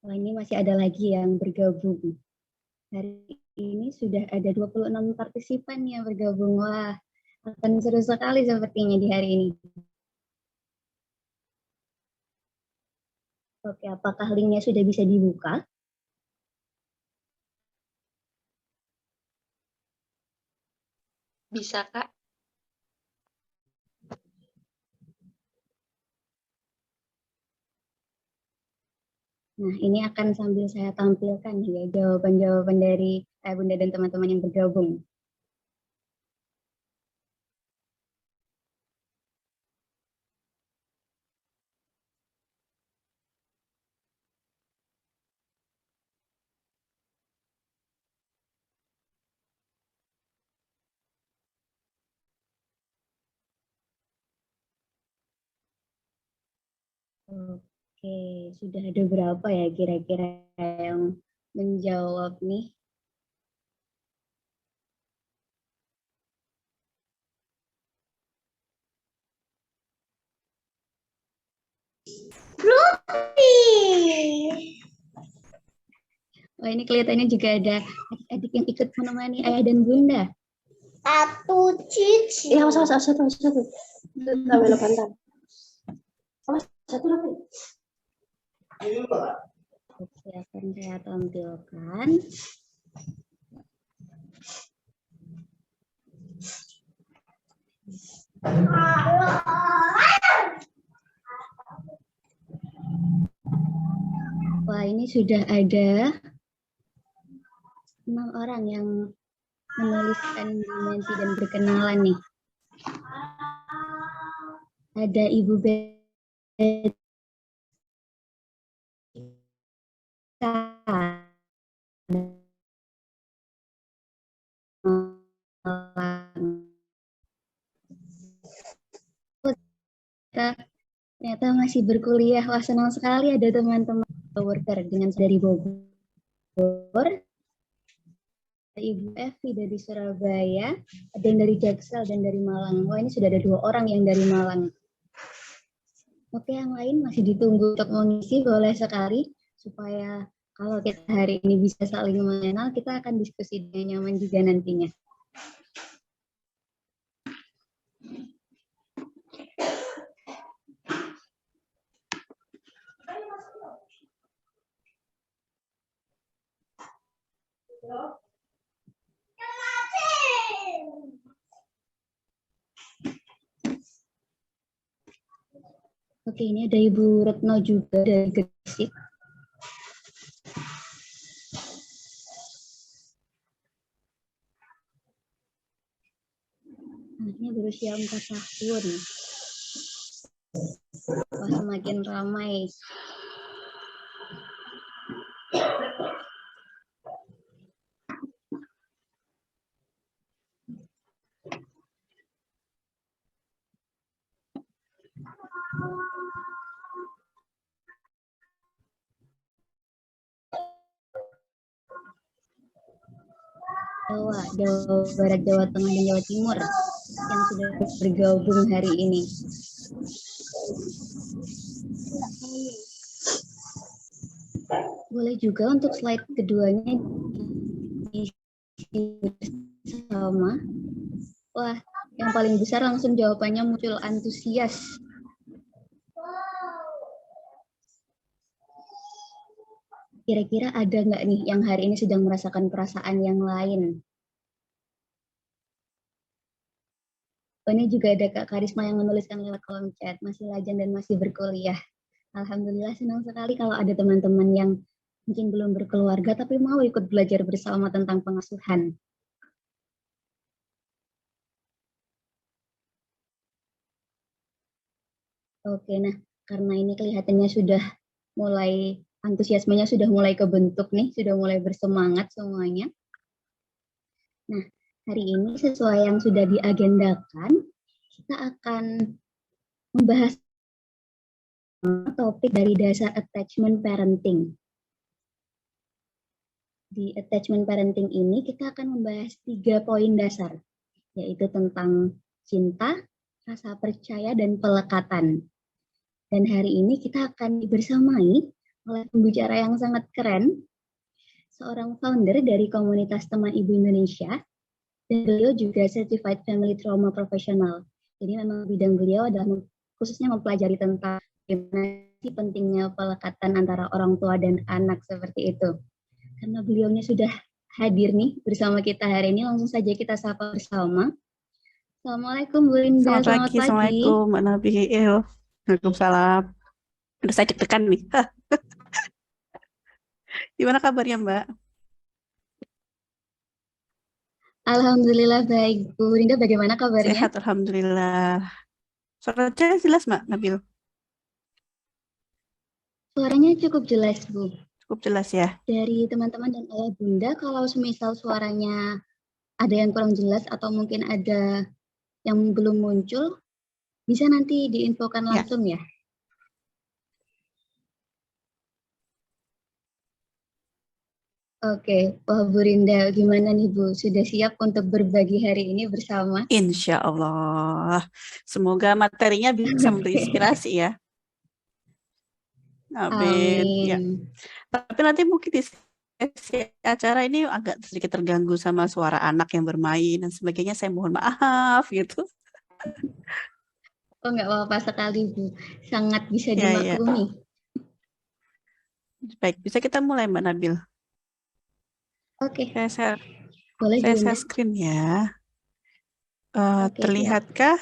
Wah, ini masih ada lagi yang bergabung. Hari ini sudah ada 26 partisipan yang bergabung. Wah, akan seru sekali sepertinya di hari ini. Oke, apakah linknya sudah bisa dibuka? Bisa, Kak. Nah, ini akan sambil saya tampilkan ya jawaban-jawaban dari Bunda dan teman-teman yang bergabung. Oke, sudah ada berapa ya kira-kira yang menjawab nih? Wah, ini kelihatannya juga ada adik-adik yang ikut menemani ayah dan bunda. Satu cici. Iya, satu. Tambah pantan. Satu lagi. Oke, akan saya tampilkan. Wah, ini sudah ada 6 orang yang menuliskan dimensi dan berkenalan nih. Ada Ibu Beta, ternyata masih berkuliah. Wah, senang sekali ada teman-teman worker dengan dari Bogor, Ibu Evi dari Surabaya, ada yang dari Jaksel dan dari Malang. Wah, ini sudah ada 2 orang yang dari Malang. Oke, yang lain masih ditunggu untuk mengisi, boleh sekali, supaya kalau kita hari ini bisa saling mengenal, kita akan diskusi dengan nyaman juga nantinya. Oke, ini ada Ibu Retno juga dari Gresik. Anaknya berusia 4 tahun. Wah, semakin ramai. Jawa Barat, Jawa Tengah, dan Jawa Timur yang sudah bergabung hari ini. Boleh juga untuk slide keduanya sama. Wah, yang paling besar langsung jawabannya muncul antusias. Kira-kira ada nggak nih yang hari ini sedang merasakan perasaan yang lain? Oh, ini juga ada Kak Karisma yang menuliskan lewat kolom chat, masih lajang dan masih berkuliah. Alhamdulillah, senang sekali kalau ada teman-teman yang mungkin belum berkeluarga tapi mau ikut belajar bersama tentang pengasuhan. Oke, nah karena ini kelihatannya sudah mulai, antusiasmenya sudah mulai kebentuk nih, sudah mulai bersemangat semuanya. Nah, hari ini sesuai yang sudah diagendakan, kita akan membahas topik dari dasar attachment parenting. Di attachment parenting ini kita akan membahas 3 poin dasar, yaitu tentang cinta, rasa percaya, dan pelekatan. Dan hari ini kita akan dibersamai oleh pembicara yang sangat keren, seorang founder dari komunitas teman ibu Indonesia, dan beliau juga Certified Family Trauma Professional. Jadi memang bidang beliau adalah khususnya mempelajari tentang bagaimana sih pentingnya pelekatan antara orang tua dan anak seperti itu. Karena beliaunya sudah hadir nih bersama kita hari ini, langsung saja kita sapa bersama. Assalamualaikum Bu Linda, Selamat selamat pagi, pagi. Assalamualaikum Mbak Nabil. Waalaikumsalam. Udah saya deg-degan nih. Gimana kabarnya Mbak? Alhamdulillah baik. Bu Linda bagaimana kabarnya? Sehat, Alhamdulillah. Suaranya jelas Mbak Nabil? Suaranya cukup jelas Bu. Cukup jelas ya? Dari teman-teman dan ayah bunda, kalau semisal suaranya ada yang kurang jelas atau mungkin ada yang belum muncul, bisa nanti diinfokan Ya. langsung ya. Oke, Wah Bu Rinda, gimana nih Bu? Sudah siap untuk berbagi hari ini bersama? Insya Allah. Semoga materinya bisa memberi Oke. inspirasi ya. Amin. Ya. Amin. Tapi nanti mungkin di sesi acara ini agak sedikit terganggu sama suara anak yang bermain dan sebagainya. Saya mohon maaf gitu. Oh, nggak apa-apa sekali Bu. Sangat bisa Ya, ya. dimaklumi. Baik, bisa kita mulai Mbak Nabil. Oke, Saya boleh Bu Rinda? share screen ya. Oke, siap. Terlihatkah?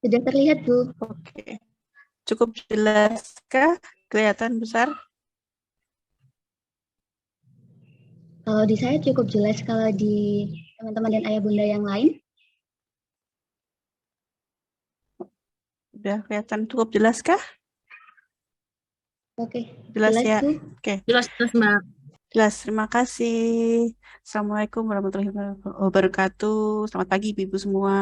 Sudah terlihat Bu. Oke. Cukup jelaskah? Kelihatan besar? Kalau di saya cukup jelas, kalau di teman-teman dan ayah bunda yang lain? Udah kelihatan cukup jelaskah? Oke, Jelas ya? Bu. Oke. Jelas Mbak. Jelas, terima kasih. Assalamualaikum warahmatullahi wabarakatuh. Selamat pagi Ibu semua.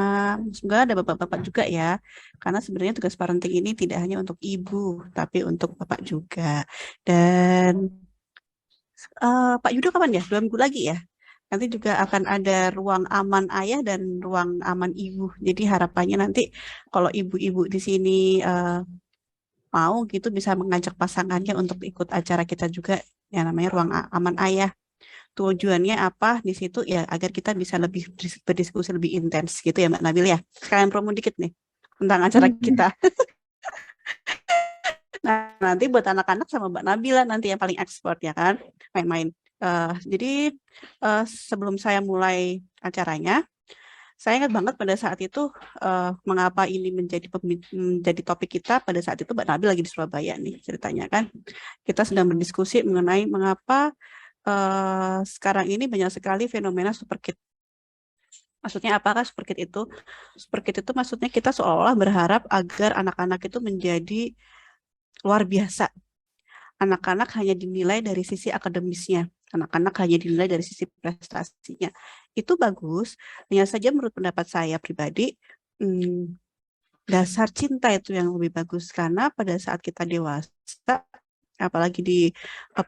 Semoga ada bapak-bapak juga ya. Karena sebenarnya tugas parenting ini tidak hanya untuk ibu, tapi untuk bapak juga. Dan Pak Yudo kapan ya? 2 minggu lagi ya? Nanti juga akan ada ruang aman ayah dan ruang aman ibu. Jadi harapannya nanti kalau ibu-ibu di sini mau gitu bisa mengajak pasangannya untuk ikut acara kita juga yang namanya ruang aman ayah. Tujuannya apa di situ ya agar kita bisa lebih berdiskusi lebih intens gitu ya Mbak Nabil ya. Sekalian promo dikit nih tentang acara kita. Nah, nanti buat anak-anak sama Mbak Nabila nanti yang paling ekspor ya kan, main-main. Jadi sebelum saya mulai acaranya, saya ingat banget pada saat itu mengapa ini menjadi topik kita pada saat itu Mbak Nabil lagi di Surabaya nih ceritanya kan. Kita sedang berdiskusi mengenai mengapa sekarang ini banyak sekali fenomena super kid. Maksudnya apakah super kid itu? Super kid itu maksudnya kita seolah-olah berharap agar anak-anak itu menjadi luar biasa. Anak-anak hanya dinilai dari sisi akademisnya. Anak-anak hanya dinilai dari sisi prestasinya. Itu bagus, hanya saja menurut pendapat saya pribadi, dasar cinta itu yang lebih bagus. Karena pada saat kita dewasa, apalagi di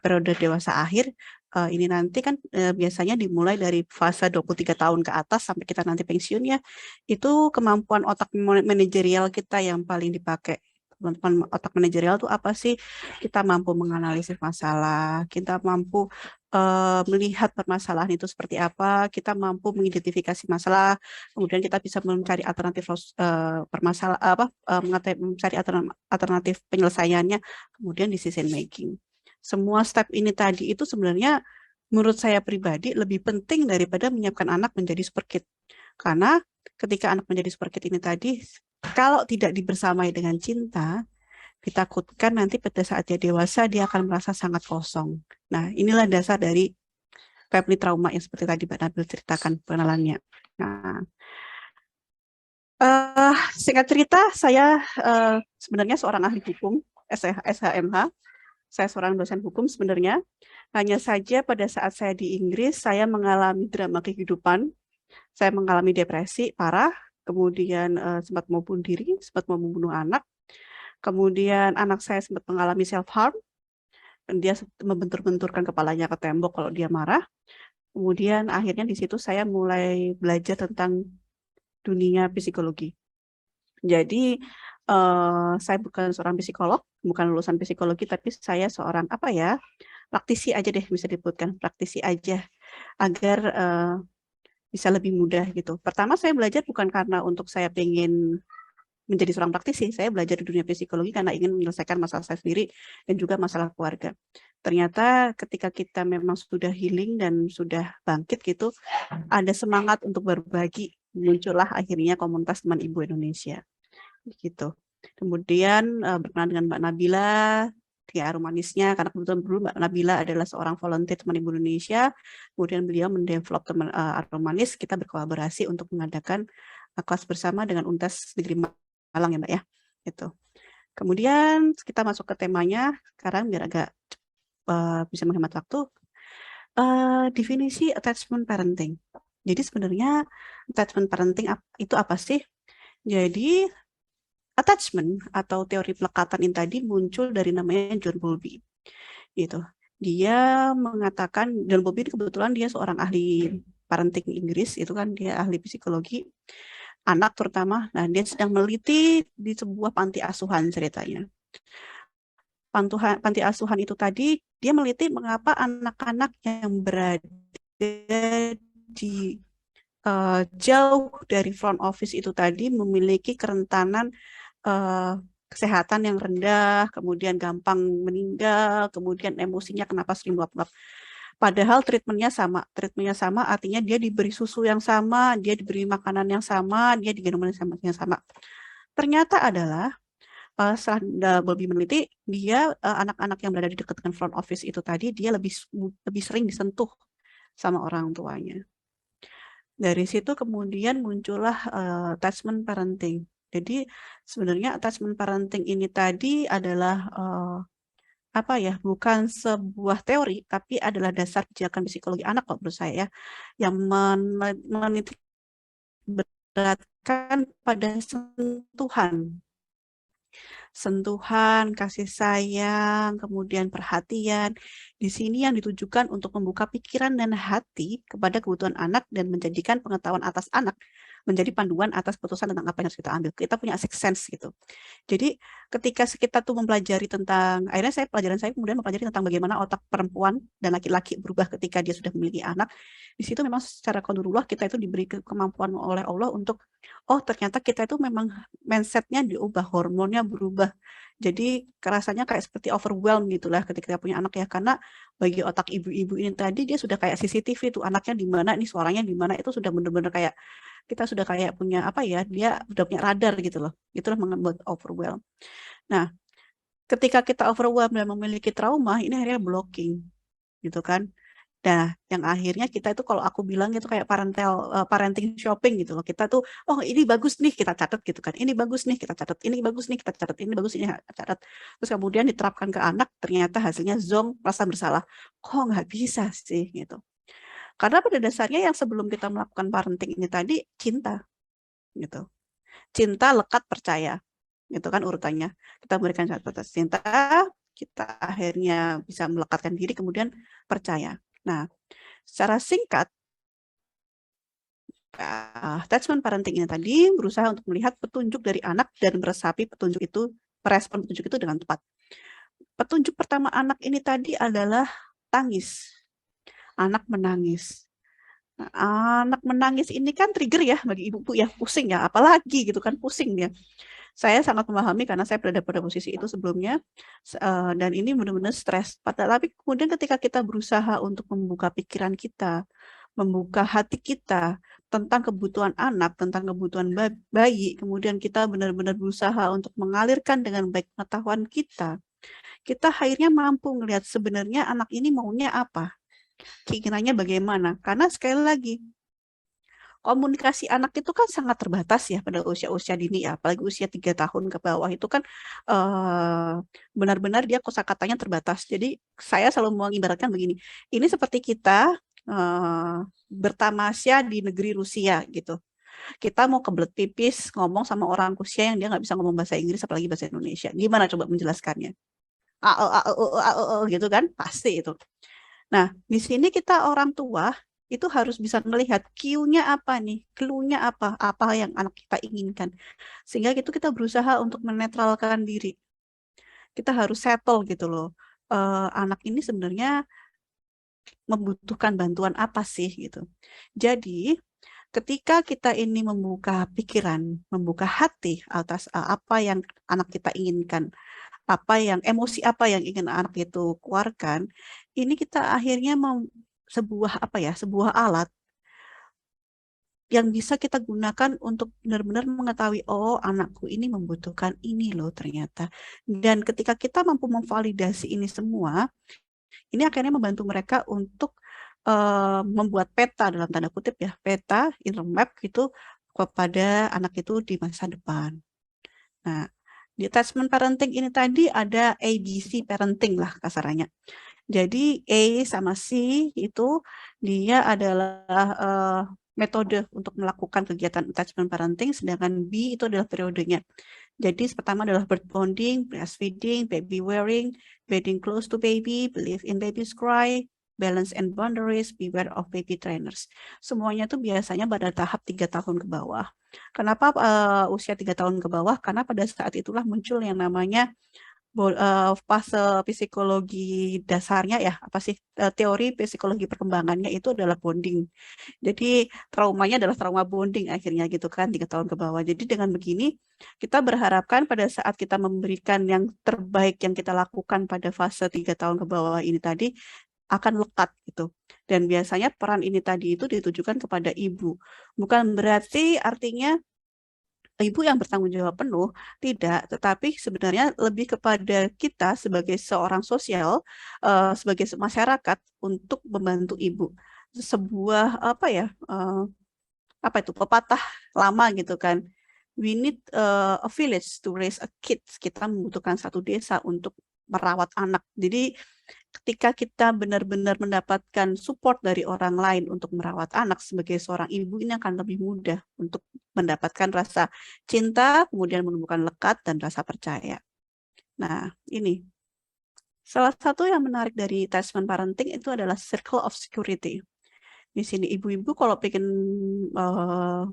periode dewasa akhir, ini nanti kan biasanya dimulai dari fase 23 tahun ke atas sampai kita nanti pensiun ya, itu kemampuan otak manajerial kita yang paling dipakai. Teman-teman, otak manajerial itu apa sih? Kita mampu menganalisis masalah, kita mampu melihat permasalahan itu seperti apa, kita mampu mengidentifikasi masalah, kemudian kita bisa mencari alternatif permasalahan mencari alternatif penyelesaiannya, kemudian decision making. Semua step ini tadi itu sebenarnya menurut saya pribadi lebih penting daripada menyiapkan anak menjadi super kid. Karena ketika anak menjadi super kid ini tadi, kalau tidak dibersamai dengan cinta, ditakutkan nanti pada saat dia dewasa dia akan merasa sangat kosong. Nah, inilah dasar dari family trauma yang seperti tadi Mbak Nabil ceritakan pengenalannya. Nah, singkat cerita, saya sebenarnya seorang ahli hukum, SHMH. Saya seorang dosen hukum sebenarnya. Hanya saja pada saat saya di Inggris, saya mengalami drama kehidupan. Saya mengalami depresi parah, kemudian sempat mau bunuh diri, sempat mau membunuh anak. Kemudian anak saya sempat mengalami self-harm. Dia membentur-benturkan kepalanya ke tembok kalau dia marah. Kemudian akhirnya di situ saya mulai belajar tentang dunia psikologi. Jadi Saya bukan seorang psikolog, bukan lulusan psikologi, tapi saya seorang apa ya, praktisi aja deh, bisa disebutkan praktisi aja, agar bisa lebih mudah gitu. Pertama saya belajar bukan karena untuk saya pengen menjadi seorang praktisi, saya belajar di dunia psikologi karena ingin menyelesaikan masalah saya sendiri dan juga masalah keluarga. Ternyata ketika kita memang sudah healing dan sudah bangkit gitu, ada semangat untuk berbagi, muncullah akhirnya komunitas teman ibu Indonesia gitu. Kemudian berkenalan dengan Mbak Nabila di Aromanisnya, karena kebetulan dulu Mbak Nabila adalah seorang volunteer teman ibu Indonesia. Kemudian beliau mendevelop teman Aromanis, kita berkolaborasi untuk mengadakan kelas bersama dengan Untas Negeri Malang ya Mbak ya. Gitu. Kemudian kita masuk ke temanya sekarang biar agak bisa menghemat waktu. Definisi attachment parenting. Jadi sebenarnya attachment parenting itu apa sih? Jadi attachment atau teori pelekatan ini tadi muncul dari namanya John Bowlby. Gitu. Dia mengatakan, John Bowlby kebetulan dia seorang ahli parenting Inggris, itu kan dia ahli psikologi anak terutama. Nah, dia sedang meneliti di sebuah panti asuhan ceritanya. Panti asuhan itu tadi, dia meneliti mengapa anak-anak yang berada di jauh dari front office itu tadi memiliki kerentanan kesehatan yang rendah, kemudian gampang meninggal, kemudian emosinya kenapa sering meluap-luap. Padahal treatmentnya sama artinya dia diberi susu yang sama, dia diberi makanan yang sama, dia digendong yang sama. Ternyata adalah setelah Bowlby meneliti, dia anak-anak yang berada di dekat dengan front office itu tadi, dia lebih sering disentuh sama orang tuanya. Dari situ kemudian muncullah attachment parenting. Jadi sebenarnya attachment parenting ini tadi adalah apa ya, bukan sebuah teori, tapi adalah dasar kebijakan psikologi anak kalau menurut saya, yang menitik beratkan pada sentuhan, kasih sayang, kemudian perhatian. Di sini yang ditujukan untuk membuka pikiran dan hati kepada kebutuhan anak dan menjadikan pengetahuan atas anak menjadi panduan atas putusan tentang apa yang harus kita ambil. Kita punya sixth sense gitu. Jadi ketika kita tuh mempelajari tentang, akhirnya pelajaran saya kemudian mempelajari tentang bagaimana otak perempuan dan laki-laki berubah ketika dia sudah memiliki anak. Di situ memang secara kodurullah kita itu diberi kemampuan oleh Allah untuk, oh ternyata kita itu memang mindsetnya diubah, hormonnya berubah. Jadi rasanya kayak seperti overwhelmed gitulah ketika kita punya anak ya, karena bagi otak ibu-ibu ini tadi dia sudah kayak CCTV tuh, anaknya di mana, ini suaranya di mana, itu sudah benar-benar kayak kita sudah kayak punya apa ya, dia udah punya radar gitu loh. Itulah membuat overwhelmed. Nah, ketika kita overwhelmed dan memiliki trauma, ini akhirnya blocking gitu kan. Nah, yang akhirnya kita itu kalau aku bilang itu kayak parenting shopping gitu loh. Kita tuh, oh ini bagus nih kita catat gitu kan. Ini bagus nih kita catat. Ini bagus nih kita catat. Ini bagus ini catat. Terus kemudian diterapkan ke anak, ternyata hasilnya zonk, rasa bersalah. Kok nggak bisa sih gitu. Karena pada dasarnya yang sebelum kita melakukan parenting ini tadi cinta gitu. Cinta, lekat, percaya. Itu kan urutannya. Kita memberikan batas cinta, kita akhirnya bisa melekatkan diri, kemudian percaya. Nah, secara singkat, attachment parenting ini tadi berusaha untuk melihat petunjuk dari anak dan meresapi petunjuk itu, merespon petunjuk itu dengan tepat. Petunjuk pertama anak ini tadi adalah tangis. Anak menangis. Nah, anak menangis ini kan trigger ya bagi ibu-ibu ya, pusing ya, apalagi gitu kan, pusing ya. Saya sangat memahami karena saya berada pada posisi itu sebelumnya, dan ini benar-benar stres. Tapi kemudian ketika kita berusaha untuk membuka pikiran kita, membuka hati kita tentang kebutuhan anak, tentang kebutuhan bayi, kemudian kita benar-benar berusaha untuk mengalirkan dengan baik pengetahuan kita akhirnya mampu melihat sebenarnya anak ini maunya apa, keinginannya bagaimana. Karena sekali lagi, komunikasi anak itu kan sangat terbatas ya pada usia-usia dini ya, apalagi usia 3 tahun ke bawah itu kan benar-benar dia kosakatanya terbatas. Jadi saya selalu mengibaratkan begini, ini seperti kita bertamasya di negeri Rusia gitu. Kita mau kebelet pipis ngomong sama orang Rusia yang dia nggak bisa ngomong bahasa Inggris apalagi bahasa Indonesia. Gimana coba menjelaskannya? Gitu kan, pasti itu. Nah, di sini kita orang tua itu harus bisa melihat cue-nya apa nih, clue-nya apa yang anak kita inginkan. Sehingga itu kita berusaha untuk menetralkan diri. Kita harus settle gitu loh. Anak ini sebenarnya membutuhkan bantuan apa sih gitu. Jadi ketika kita ini membuka pikiran, membuka hati atas apa yang anak kita inginkan, emosi apa yang ingin anak itu keluarkan, ini kita akhirnya sebuah alat yang bisa kita gunakan untuk benar-benar mengetahui, oh anakku ini membutuhkan ini loh ternyata. Dan ketika kita mampu memvalidasi ini semua, ini akhirnya membantu mereka untuk membuat peta dalam tanda kutip ya, peta inner map gitu kepada anak itu di masa depan. Nah, di attachment parenting ini tadi ada ABC parenting lah kasarannya. Jadi A sama C itu dia adalah metode untuk melakukan kegiatan attachment parenting, sedangkan B itu adalah periodenya. Jadi pertama adalah birth bonding, breastfeeding, baby wearing, bedding close to baby, believe in baby's cry, balance and boundaries, beware of baby trainers. Semuanya itu biasanya pada tahap 3 tahun ke bawah. Kenapa usia 3 tahun ke bawah? Karena pada saat itulah muncul yang namanya fase psikologi dasarnya ya, teori psikologi perkembangannya itu adalah bonding. Jadi traumanya adalah trauma bonding akhirnya gitu kan 3 tahun ke bawah. Jadi dengan begini kita berharapkan pada saat kita memberikan yang terbaik yang kita lakukan pada fase 3 tahun ke bawah ini tadi akan lekat gitu. Dan biasanya peran ini tadi itu ditujukan kepada ibu. Bukan berarti artinya ibu yang bertanggung jawab penuh, tidak, tetapi sebenarnya lebih kepada kita sebagai seorang sosial, sebagai masyarakat untuk membantu ibu. Sebuah pepatah lama gitu kan. We need a village to raise a kids. Kita membutuhkan satu desa untuk merawat anak. Jadi ketika kita benar-benar mendapatkan support dari orang lain untuk merawat anak sebagai seorang ibu, ini akan lebih mudah untuk mendapatkan rasa cinta, kemudian menemukan lekat dan rasa percaya. Nah, ini. Salah satu yang menarik dari attachment parenting itu adalah circle of security. Di sini ibu-ibu kalau ingin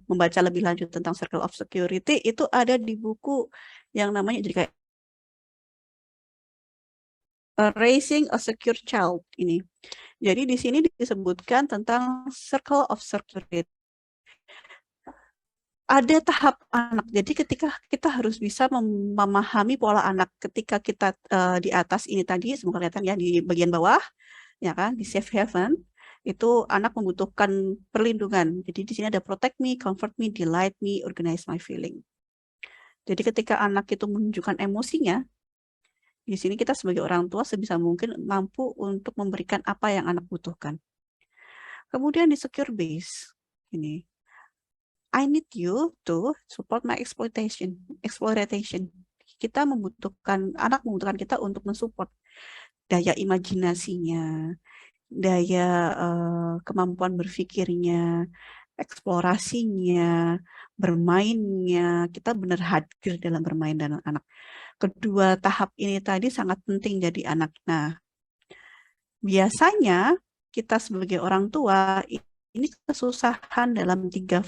membaca lebih lanjut tentang circle of security, itu ada di buku yang namanya jadi kayak Raising a Secure Child ini. Jadi di sini disebutkan tentang circle of security. Ada tahap anak. Jadi ketika kita harus bisa memahami pola anak ketika kita di atas ini tadi, semoga kelihatan ya di bagian bawah, ya kan, di safe haven, itu anak membutuhkan perlindungan. Jadi di sini ada protect me, comfort me, delight me, organize my feeling. Jadi ketika anak itu menunjukkan emosinya, di sini kita sebagai orang tua sebisa mungkin mampu untuk memberikan apa yang anak butuhkan. Kemudian di secure base, ini, I need you to support my exploitation. Kita anak membutuhkan kita untuk mensupport daya imajinasinya, daya kemampuan berpikirnya, eksplorasinya, bermainnya. Kita benar hadir dalam bermain dengan anak. Kedua tahap ini tadi sangat penting jadi anak. Nah, biasanya kita sebagai orang tua ini kesusahan dalam 2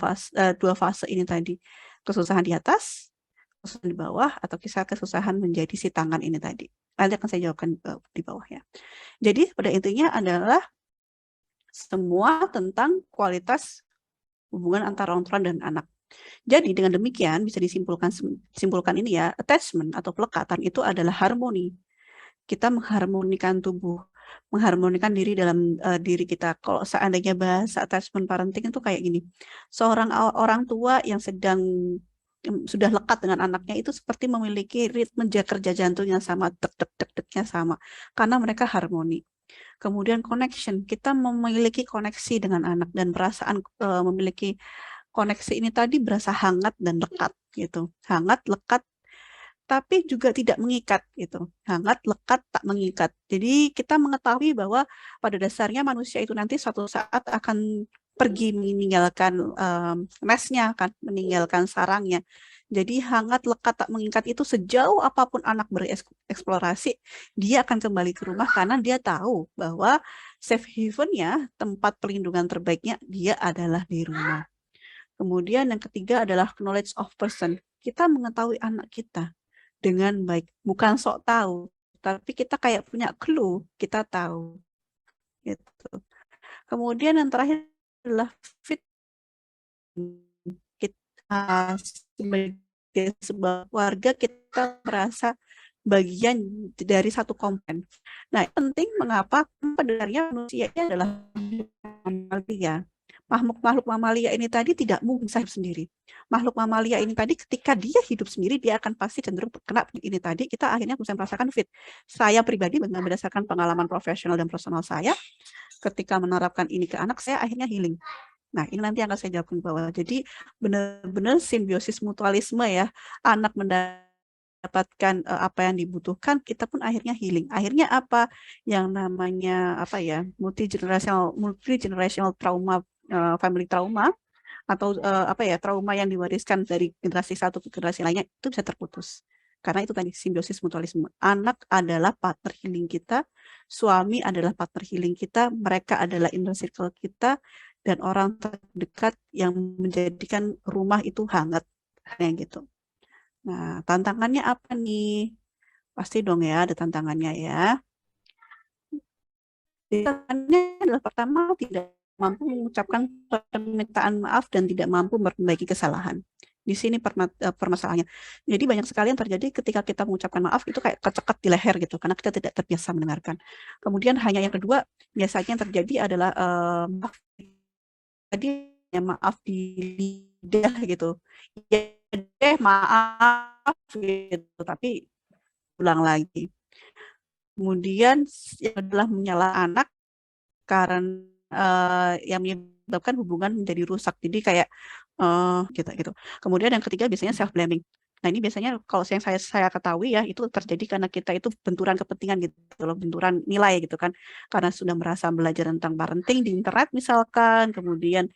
fase ini tadi. Kesusahan di atas, kesusahan di bawah, atau kesusahan menjadi si tangan ini tadi. Nanti akan saya jawabkan di bawah ya. Jadi pada intinya adalah semua tentang kualitas hubungan antara orang tua dan anak. Jadi dengan demikian bisa disimpulkan ini ya, attachment atau pelekatan itu adalah harmoni. Kita mengharmonikan tubuh, mengharmonikan diri dalam diri kita. Kalau seandainya bahasa attachment parenting itu kayak gini, seorang orang tua yang sudah lekat dengan anaknya itu seperti memiliki ritme kerja jantungnya sama, deg-deg-degnya sama, karena mereka harmoni. Kemudian connection, kita memiliki koneksi dengan anak dan perasaan memiliki koneksi ini tadi berasa hangat dan lekat gitu. Hangat, lekat, tapi juga tidak mengikat gitu. Hangat, lekat, tak mengikat. Jadi kita mengetahui bahwa pada dasarnya manusia itu nanti suatu saat akan pergi meninggalkan nestnya, akan meninggalkan sarangnya. Jadi hangat, lekat, tak mengikat itu sejauh apapun anak bereksplorasi, dia akan kembali ke rumah karena dia tahu bahwa safe haven-nya, tempat perlindungan terbaiknya dia adalah di rumah. Kemudian yang ketiga adalah knowledge of person. Kita mengetahui anak kita dengan baik, bukan sok tahu, tapi kita kayak punya clue, kita tahu. Gitu. Kemudian yang terakhir adalah fit. Kita sebagai sebuah keluarga kita merasa bagian dari satu komponen. Nah, penting mengapa sebenarnya manusia ini adalah mamalia. Makhluk mamalia ini tadi tidak mungkin hidup sendiri. Makhluk mamalia ini tadi ketika dia hidup sendiri, dia akan pasti cenderung kena ini tadi, kita akhirnya bisa merasakan fit. Saya pribadi berdasarkan pengalaman profesional dan personal saya, ketika menerapkan ini ke anak, saya akhirnya healing. Nah, ini nanti akan saya jawabkan bahwa jadi benar-benar simbiosis mutualisme ya, anak mendapatkan apa yang dibutuhkan, kita pun akhirnya healing. Akhirnya apa yang namanya apa ya, multi generational trauma, family trauma atau apa ya, trauma yang diwariskan dari generasi satu ke generasi lainnya itu bisa terputus. Karena itu tadi simbiosis mutualisme. Anak adalah partner healing kita, suami adalah partner healing kita, mereka adalah inner circle kita, dan orang terdekat yang menjadikan rumah itu hangat, kayak gitu. Nah, tantangannya apa nih? Pasti dong ya, ada tantangannya ya. Tantangannya adalah pertama, tidak mampu mengucapkan permintaan maaf dan tidak mampu memperbaiki kesalahan. Di sini permasalahannya. Jadi banyak sekali yang terjadi ketika kita mengucapkan maaf itu kayak kecekat di leher gitu, karena kita tidak terbiasa mendengarkan. Kemudian hanya yang kedua, biasanya yang terjadi adalah maaf tadi ya maaf di lidah gitu. Ya deh maaf gitu, tapi ulang lagi. Kemudian yang adalah menyalah anak karena yang menyebabkan hubungan menjadi rusak. Jadi kayak gitu. Kemudian yang ketiga biasanya self blaming. Nah, ini biasanya kalau yang saya ketahui ya, itu terjadi karena kita itu benturan kepentingan gitu loh, benturan nilai gitu kan. Karena sudah merasa belajar tentang parenting di internet misalkan, kemudian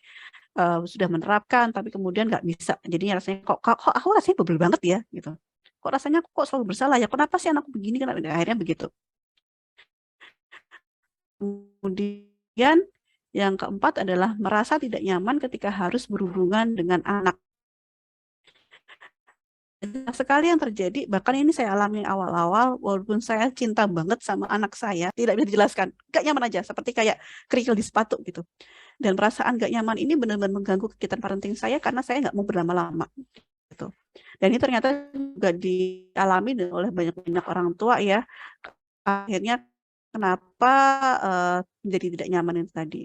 sudah menerapkan, tapi kemudian nggak bisa. Jadi rasanya kok aku rasanya bebel banget ya gitu. Kok rasanya kok selalu bersalah ya? Kenapa sih anakku begini? Kenapa? Akhirnya begitu. Kemudian yang keempat adalah merasa tidak nyaman ketika harus berhubungan dengan anak. Banyak sekali yang terjadi, bahkan ini saya alami awal-awal, walaupun saya cinta banget sama anak saya, tidak bisa dijelaskan, gak nyaman aja, seperti kayak kerikil di sepatu gitu. Dan perasaan gak nyaman ini benar-benar mengganggu kegiatan parenting saya karena saya nggak mau berlama-lama. Gitu. Dan ini ternyata juga dialami oleh banyak orang tua ya. Akhirnya kenapa menjadi tidak nyaman itu tadi.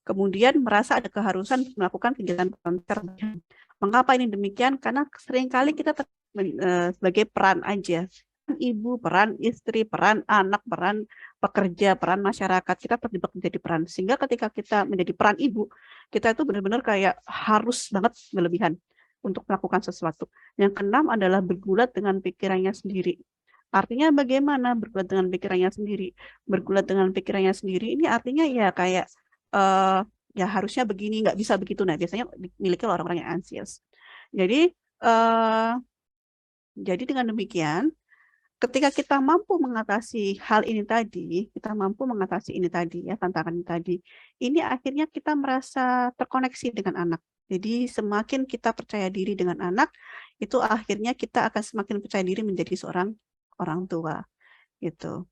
Kemudian merasa ada keharusan melakukan kegiatan parenting. Mengapa ini demikian? Karena seringkali kita sebagai peran aja. Ibu, peran istri, peran anak, peran pekerja, peran masyarakat, kita terjebak menjadi peran. Sehingga ketika kita menjadi peran ibu, kita itu benar-benar kayak harus banget berlebihan untuk melakukan sesuatu. Yang keenam adalah bergulat dengan pikirannya sendiri. Artinya bagaimana bergulat dengan pikirannya sendiri? Bergulat dengan pikirannya sendiri ini artinya ya kayak ya harusnya begini, nggak bisa begitu. Nah, biasanya dimiliki oleh orang-orang yang anxious. Jadi dengan demikian, ketika kita mampu mengatasi hal ini tadi, kita mampu mengatasi ini tadi ya, tantangan ini tadi, ini akhirnya kita merasa terkoneksi dengan anak. Jadi semakin kita percaya diri dengan anak, itu akhirnya kita akan semakin percaya diri menjadi seorang orang tua. Gitu.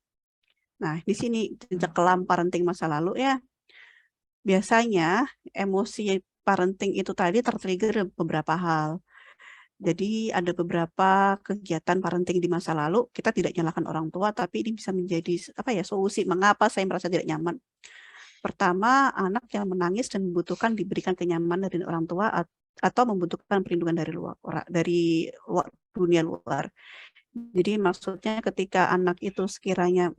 Nah, di sini jejak kelam parenting masa lalu ya. Biasanya emosi parenting itu tadi tertrigger beberapa hal. Jadi ada beberapa kegiatan parenting di masa lalu, kita tidak nyalahkan orang tua, tapi ini bisa menjadi apa ya, solusi mengapa saya merasa tidak nyaman. Pertama, anak yang menangis dan membutuhkan diberikan kenyamanan dari orang tua atau membutuhkan perlindungan dari dunia luar. Jadi maksudnya ketika anak itu sekiranya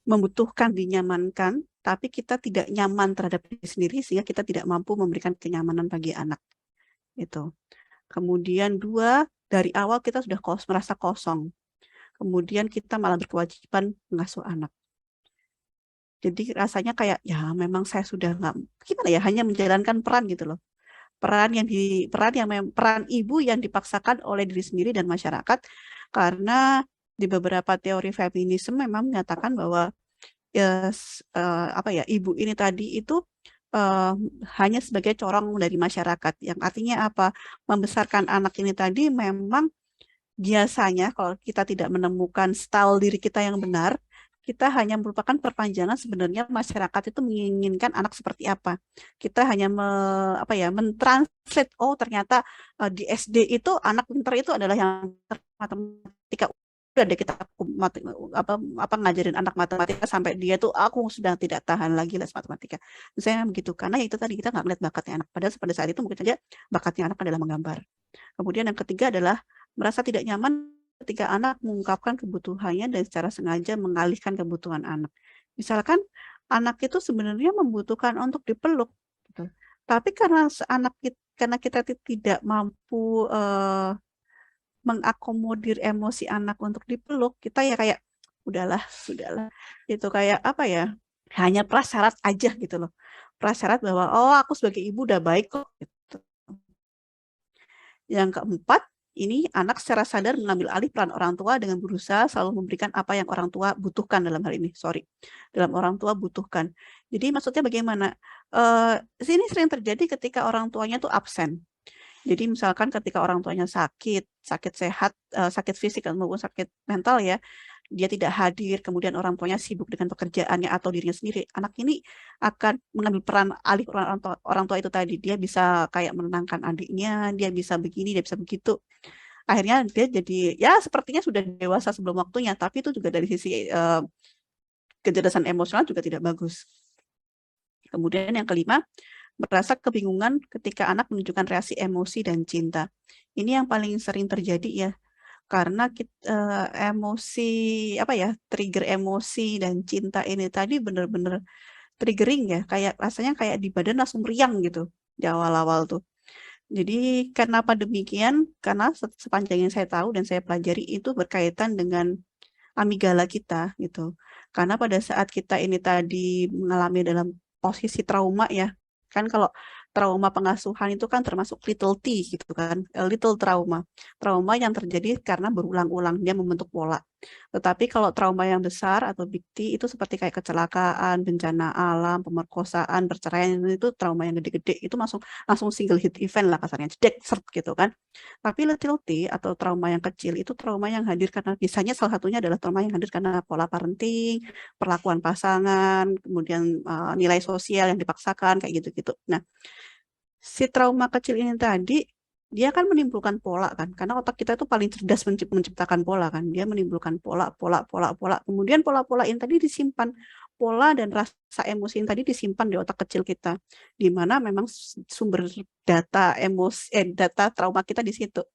membutuhkan dinyamankan, tapi kita tidak nyaman terhadap diri sendiri sehingga kita tidak mampu memberikan kenyamanan bagi anak. Itu. Kemudian dua, dari awal kita sudah merasa kosong. Kemudian kita malah berkewajiban mengasuh anak. Jadi rasanya kayak ya memang saya sudah nggak gimana ya, hanya menjalankan peran gitu loh. Peran ibu yang dipaksakan oleh diri sendiri dan masyarakat, karena di beberapa teori feminisme memang menyatakan bahwa apa ya, ibu ini tadi itu hanya sebagai corong dari masyarakat, yang artinya apa? Membesarkan anak ini tadi memang biasanya kalau kita tidak menemukan style diri kita yang benar, kita hanya merupakan perpanjangan sebenarnya masyarakat itu menginginkan anak seperti apa. Kita hanya apa ya, mentranslate, oh ternyata di SD itu anak pintar itu adalah yang matematika. Udah deh kita apa ngajarin anak matematika sampai dia tuh aku sudah tidak tahan lagi les matematika. Misalnya begitu, karena itu tadi kita nggak ngeliat bakatnya anak. Padahal pada saat itu mungkin saja bakatnya anak adalah menggambar. Kemudian yang ketiga adalah merasa tidak nyaman ketika anak mengungkapkan kebutuhannya dan secara sengaja mengalihkan kebutuhan anak. Misalkan anak itu sebenarnya membutuhkan untuk dipeluk, gitu. Tapi karena karena kita tidak mampu mengakomodir emosi anak untuk dipeluk, kita ya kayak udahlah, sudahlah. Itu kayak apa ya? Hanya prasyarat aja gitu loh. Prasyarat bahwa oh aku sebagai ibu udah baik kok gitu. Yang keempat, ini anak secara sadar mengambil alih peran orang tua dengan berusaha selalu memberikan apa yang orang tua butuhkan dalam hal ini. Dalam orang tua butuhkan. Jadi maksudnya bagaimana? Ini sering terjadi ketika orang tuanya tuh absen. Jadi misalkan ketika orang tuanya sakit sehat, sakit fisik maupun sakit mental ya, dia tidak hadir, kemudian orang tuanya sibuk dengan pekerjaannya atau dirinya sendiri, anak ini akan mengambil alih peran orang tua itu tadi. Dia bisa kayak menenangkan adiknya, dia bisa begini, dia bisa begitu. Akhirnya dia jadi, ya sepertinya sudah dewasa sebelum waktunya, tapi itu juga dari sisi kecerdasan emosional juga tidak bagus. Kemudian yang kelima, merasa kebingungan ketika anak menunjukkan reaksi emosi dan cinta. Ini yang paling sering terjadi ya, karena emosi apa ya, trigger emosi dan cinta ini tadi benar-benar triggering ya, kayak rasanya kayak di badan langsung meriang gitu di awal-awal tuh. Jadi kenapa demikian? Karena sepanjang yang saya tahu dan saya pelajari itu berkaitan dengan amigdala kita gitu. Karena pada saat kita ini tadi mengalami dalam posisi trauma ya, kan kalau trauma pengasuhan itu kan termasuk little t gitu kan, little trauma. Trauma yang terjadi karena berulang-ulang, dia membentuk pola. Tetapi kalau trauma yang besar atau big T itu seperti kayak kecelakaan, bencana alam, pemerkosaan, perceraian, itu trauma yang gede-gede, itu langsung single hit event lah kasarnya, jedek sert gitu kan. Tapi little t atau trauma yang kecil itu trauma yang hadir karena biasanya salah satunya adalah trauma yang hadir karena pola parenting, perlakuan pasangan, kemudian nilai sosial yang dipaksakan kayak gitu-gitu. Nah, si trauma kecil ini tadi dia kan menimbulkan pola kan, karena otak kita itu paling cerdas menciptakan pola kan. Dia menimbulkan pola. Kemudian pola-pola ini tadi disimpan, pola dan rasa emosi ini tadi disimpan di otak kecil kita, di mana memang sumber data data trauma kita di situ,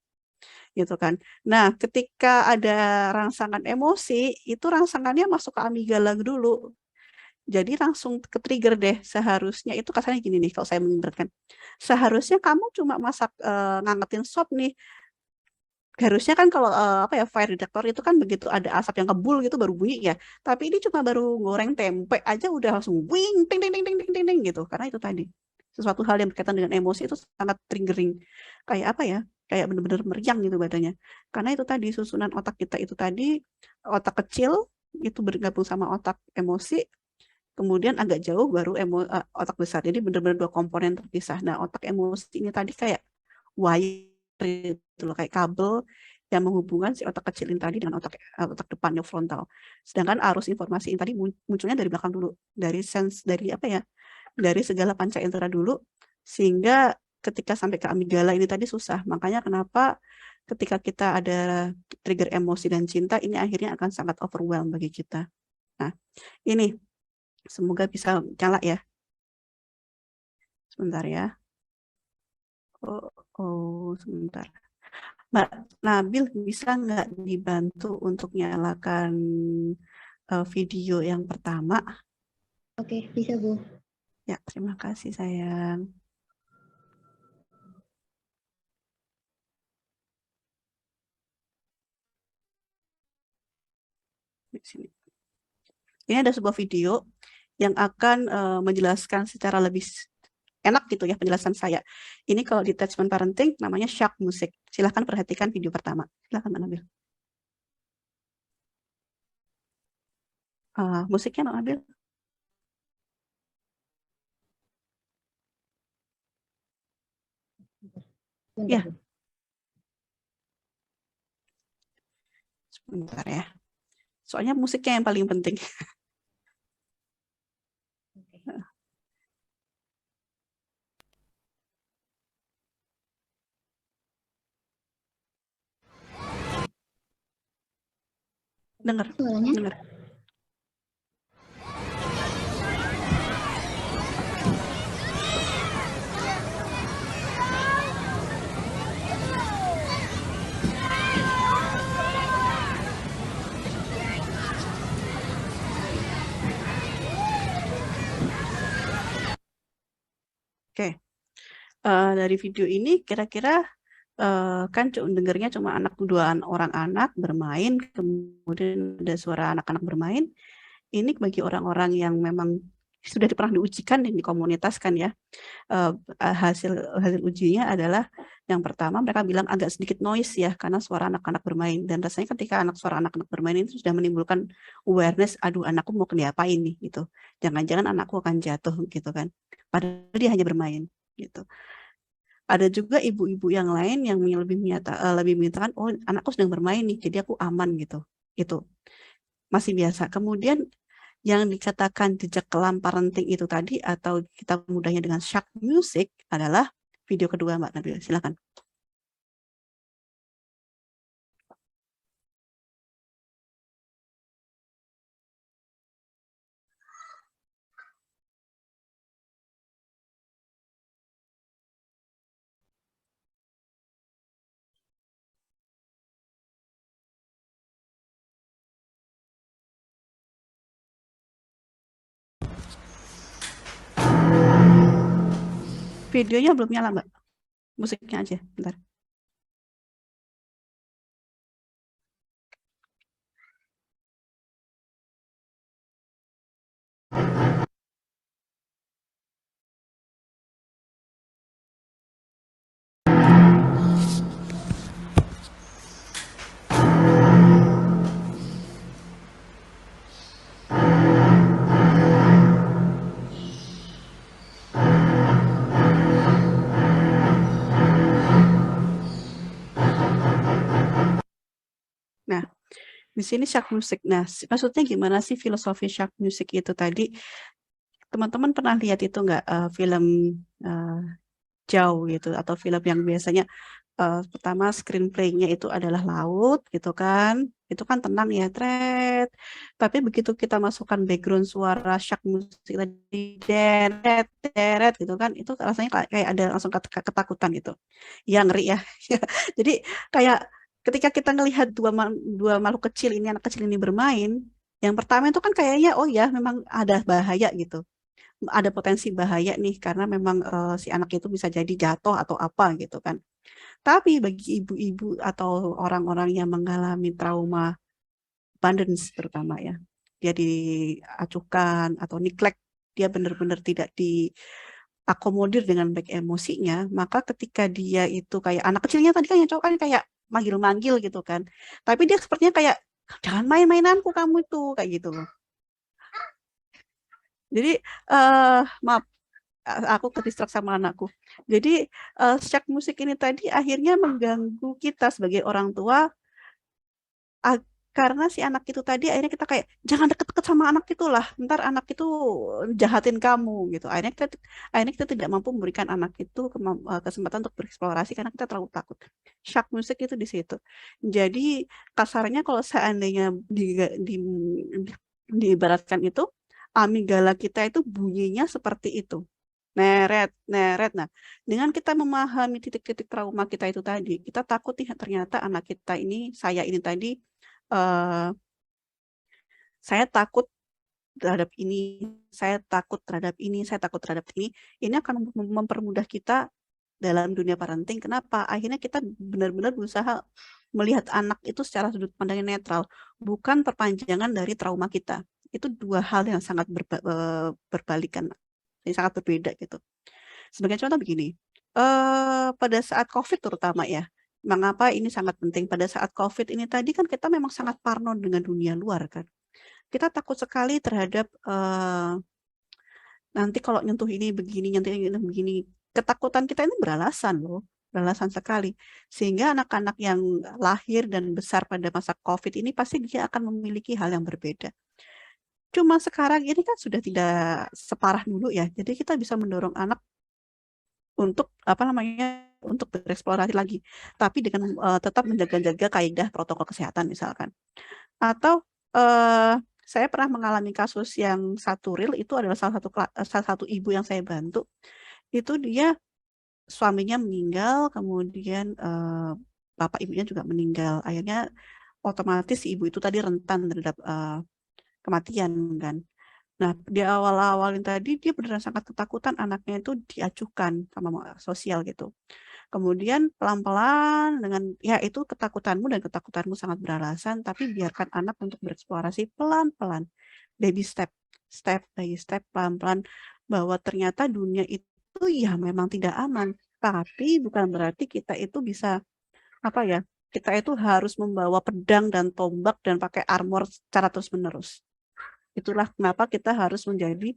gitu kan. Nah, ketika ada rangsangan emosi, itu rangsangannya masuk ke amigdala dulu. Jadi langsung ke-trigger deh. Seharusnya itu kasarnya gini nih kalau saya mengibaratkan. Seharusnya kamu cuma masak ngangetin sop nih. Harusnya kan kalau apa ya, fire detector itu kan begitu ada asap yang kebul gitu baru bunyi ya. Tapi ini cuma baru goreng tempe aja udah langsung wing ting ting ting ting ting ting ting gitu. Karena itu tadi sesuatu hal yang berkaitan dengan emosi itu sangat triggering. Kayak apa ya? Kayak benar-benar meriang gitu badannya. Karena itu tadi susunan otak kita itu tadi, otak kecil itu bergabung sama otak emosi, kemudian agak jauh baru otak besar. Jadi benar-benar dua komponen terpisah. Nah, otak emosi ini tadi kayak wire itu loh, kayak kabel yang menghubungkan si otak kecil ini tadi dengan otak depannya frontal. Sedangkan arus informasi ini tadi munculnya dari belakang dulu, dari apa ya? Dari segala panca indera dulu, sehingga ketika sampai ke amigdala ini tadi susah. Makanya kenapa ketika kita ada trigger emosi dan cinta, ini akhirnya akan sangat overwhelm bagi kita. Nah, ini semoga bisa nyala ya. Sebentar ya. Sebentar. Mbak Nabil, bisa nggak dibantu untuk nyalakan video yang pertama? Oke, bisa Bu. Ya, terima kasih sayang. Di sini. Ini ada sebuah video yang akan menjelaskan secara lebih enak gitu ya penjelasan saya. Ini kalau di attachment parenting namanya Shark Music. Silahkan perhatikan video pertama. Silahkan Mbak Nabil. Musiknya Mbak Nabil. Bentar, Ya. Bu. Sebentar ya. Soalnya musiknya yang paling penting. Oke. Dengar, Suaranya? dengar. Oke. Dari video ini kira-kira kan dengernya cuma orang anak bermain, kemudian ada suara anak-anak bermain. Ini bagi orang-orang yang memang sudah pernah diujikan dan dikomunitaskan ya. Hasil ujinya adalah yang pertama mereka bilang agak sedikit noise ya karena suara anak-anak bermain, dan rasanya ketika suara anak-anak bermain itu sudah menimbulkan awareness, aduh anakku mau diapain nih gitu. Jangan-jangan anakku akan jatuh gitu kan. Padahal dia hanya bermain gitu. Ada juga ibu-ibu yang lain yang lebih menyatakan, oh anakku sedang bermain nih, jadi aku aman gitu. Itu masih biasa. Kemudian yang dikatakan jejak kelam parenting itu tadi, atau kita mudahnya dengan shock music, adalah video kedua Mbak Nabil. Silakan. Videonya belum nyala Mbak. Musiknya aja, bentar. Nah, di sini shock music. Nah, maksudnya gimana sih filosofi shock music itu tadi? Teman-teman pernah lihat itu nggak film jauh gitu, atau film yang biasanya pertama screenplay-nya itu adalah laut gitu kan, itu kan tenang ya, tret. Tapi begitu kita masukkan background suara shock musik tadi, deret deret gitu kan, itu rasanya kayak ada langsung ketakutan gitu, yang ngeri ya. Jadi kayak ketika kita ngelihat dua makhluk kecil ini, anak kecil ini bermain, yang pertama itu kan kayaknya oh ya memang ada bahaya gitu, ada potensi bahaya nih karena memang si anak itu bisa jadi jatuh atau apa gitu kan. Tapi bagi ibu-ibu atau orang-orang yang mengalami trauma abundance terutama ya, dia diacuhkan atau neglect, dia benar-benar tidak diakomodir dengan baik emosinya, maka ketika dia itu kayak anak kecilnya tadi kan yang cowok kan kayak manggil-manggil gitu kan. Tapi dia sepertinya kayak jangan main-mainanku kamu itu kayak gitu loh. Jadi maaf, aku kedistrak sama anakku. Jadi shock musik ini tadi akhirnya mengganggu kita sebagai orang tua, karena si anak itu tadi akhirnya kita kayak jangan deket-deket sama anak itulah, ntar anak itu jahatin kamu gitu. Akhirnya kita tidak mampu memberikan anak itu kesempatan untuk bereksplorasi karena kita terlalu takut. Shock musik itu di situ. Jadi kasarnya kalau seandainya di, diibaratkan itu, amigdala kita itu bunyinya seperti itu. Neret, neret. Nah, dengan kita memahami titik-titik trauma kita itu tadi, kita takut nih ternyata anak kita ini, saya ini tadi, saya takut terhadap ini, saya takut terhadap ini, saya takut terhadap ini akan mempermudah kita dalam dunia parenting. Kenapa? Akhirnya kita benar-benar berusaha melihat anak itu secara sudut pandang yang netral, bukan perpanjangan dari trauma kita. Itu dua hal yang sangat berbalikan, yang sangat berbeda gitu. Sebagai contoh begini, pada saat COVID terutama ya, mengapa ini sangat penting? Pada saat COVID ini tadi kan kita memang sangat parno dengan dunia luar kan. kita takut sekali terhadap nanti kalau nyentuh ini begini, nyentuh ini begini. Ketakutan kita ini beralasan loh, beralasan sekali. Sehingga anak-anak yang lahir dan besar pada masa COVID ini pasti dia akan memiliki hal yang berbeda. Cuma sekarang ini kan sudah tidak separah dulu ya. Jadi kita bisa mendorong anak untuk untuk bereksplorasi lagi, tapi dengan tetap menjaga-jaga kaidah protokol kesehatan misalkan. Atau saya pernah mengalami kasus yang satu real, itu adalah salah satu ibu yang saya bantu. Itu dia suaminya meninggal, kemudian bapak ibunya juga meninggal. Akhirnya otomatis si ibu itu tadi rentan terhadap kematian kan. Nah, di awal-awal yang tadi dia beneran sangat ketakutan anaknya itu diacuhkan sama sosial gitu. Kemudian pelan-pelan dengan ya itu ketakutanmu dan ketakutanmu sangat beralasan, tapi biarkan anak untuk bereksplorasi pelan-pelan, baby step, step by step, pelan-pelan, bahwa ternyata dunia itu ya memang tidak aman, tapi bukan berarti kita itu bisa kita itu harus membawa pedang dan tombak dan pakai armor secara terus-menerus. Itulah kenapa kita harus menjadi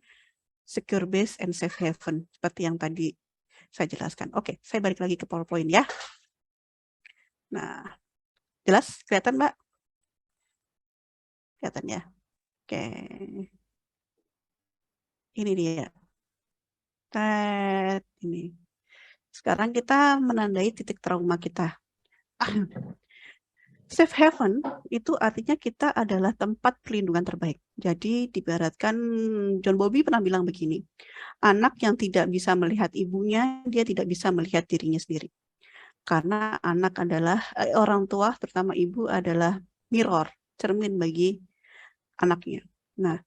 secure base and safe haven, seperti yang tadi saya jelaskan. Oke, saya balik lagi ke PowerPoint ya. Nah, jelas? Kelihatan, Mbak? Kelihatan ya? Oke. Ini dia. Ini. Sekarang kita menandai titik trauma kita. Safe haven itu artinya kita adalah tempat perlindungan terbaik. Jadi diibaratkan John Bowlby pernah bilang begini, anak yang tidak bisa melihat ibunya, dia tidak bisa melihat dirinya sendiri. Karena anak adalah, orang tua terutama ibu adalah mirror, cermin bagi anaknya. Nah,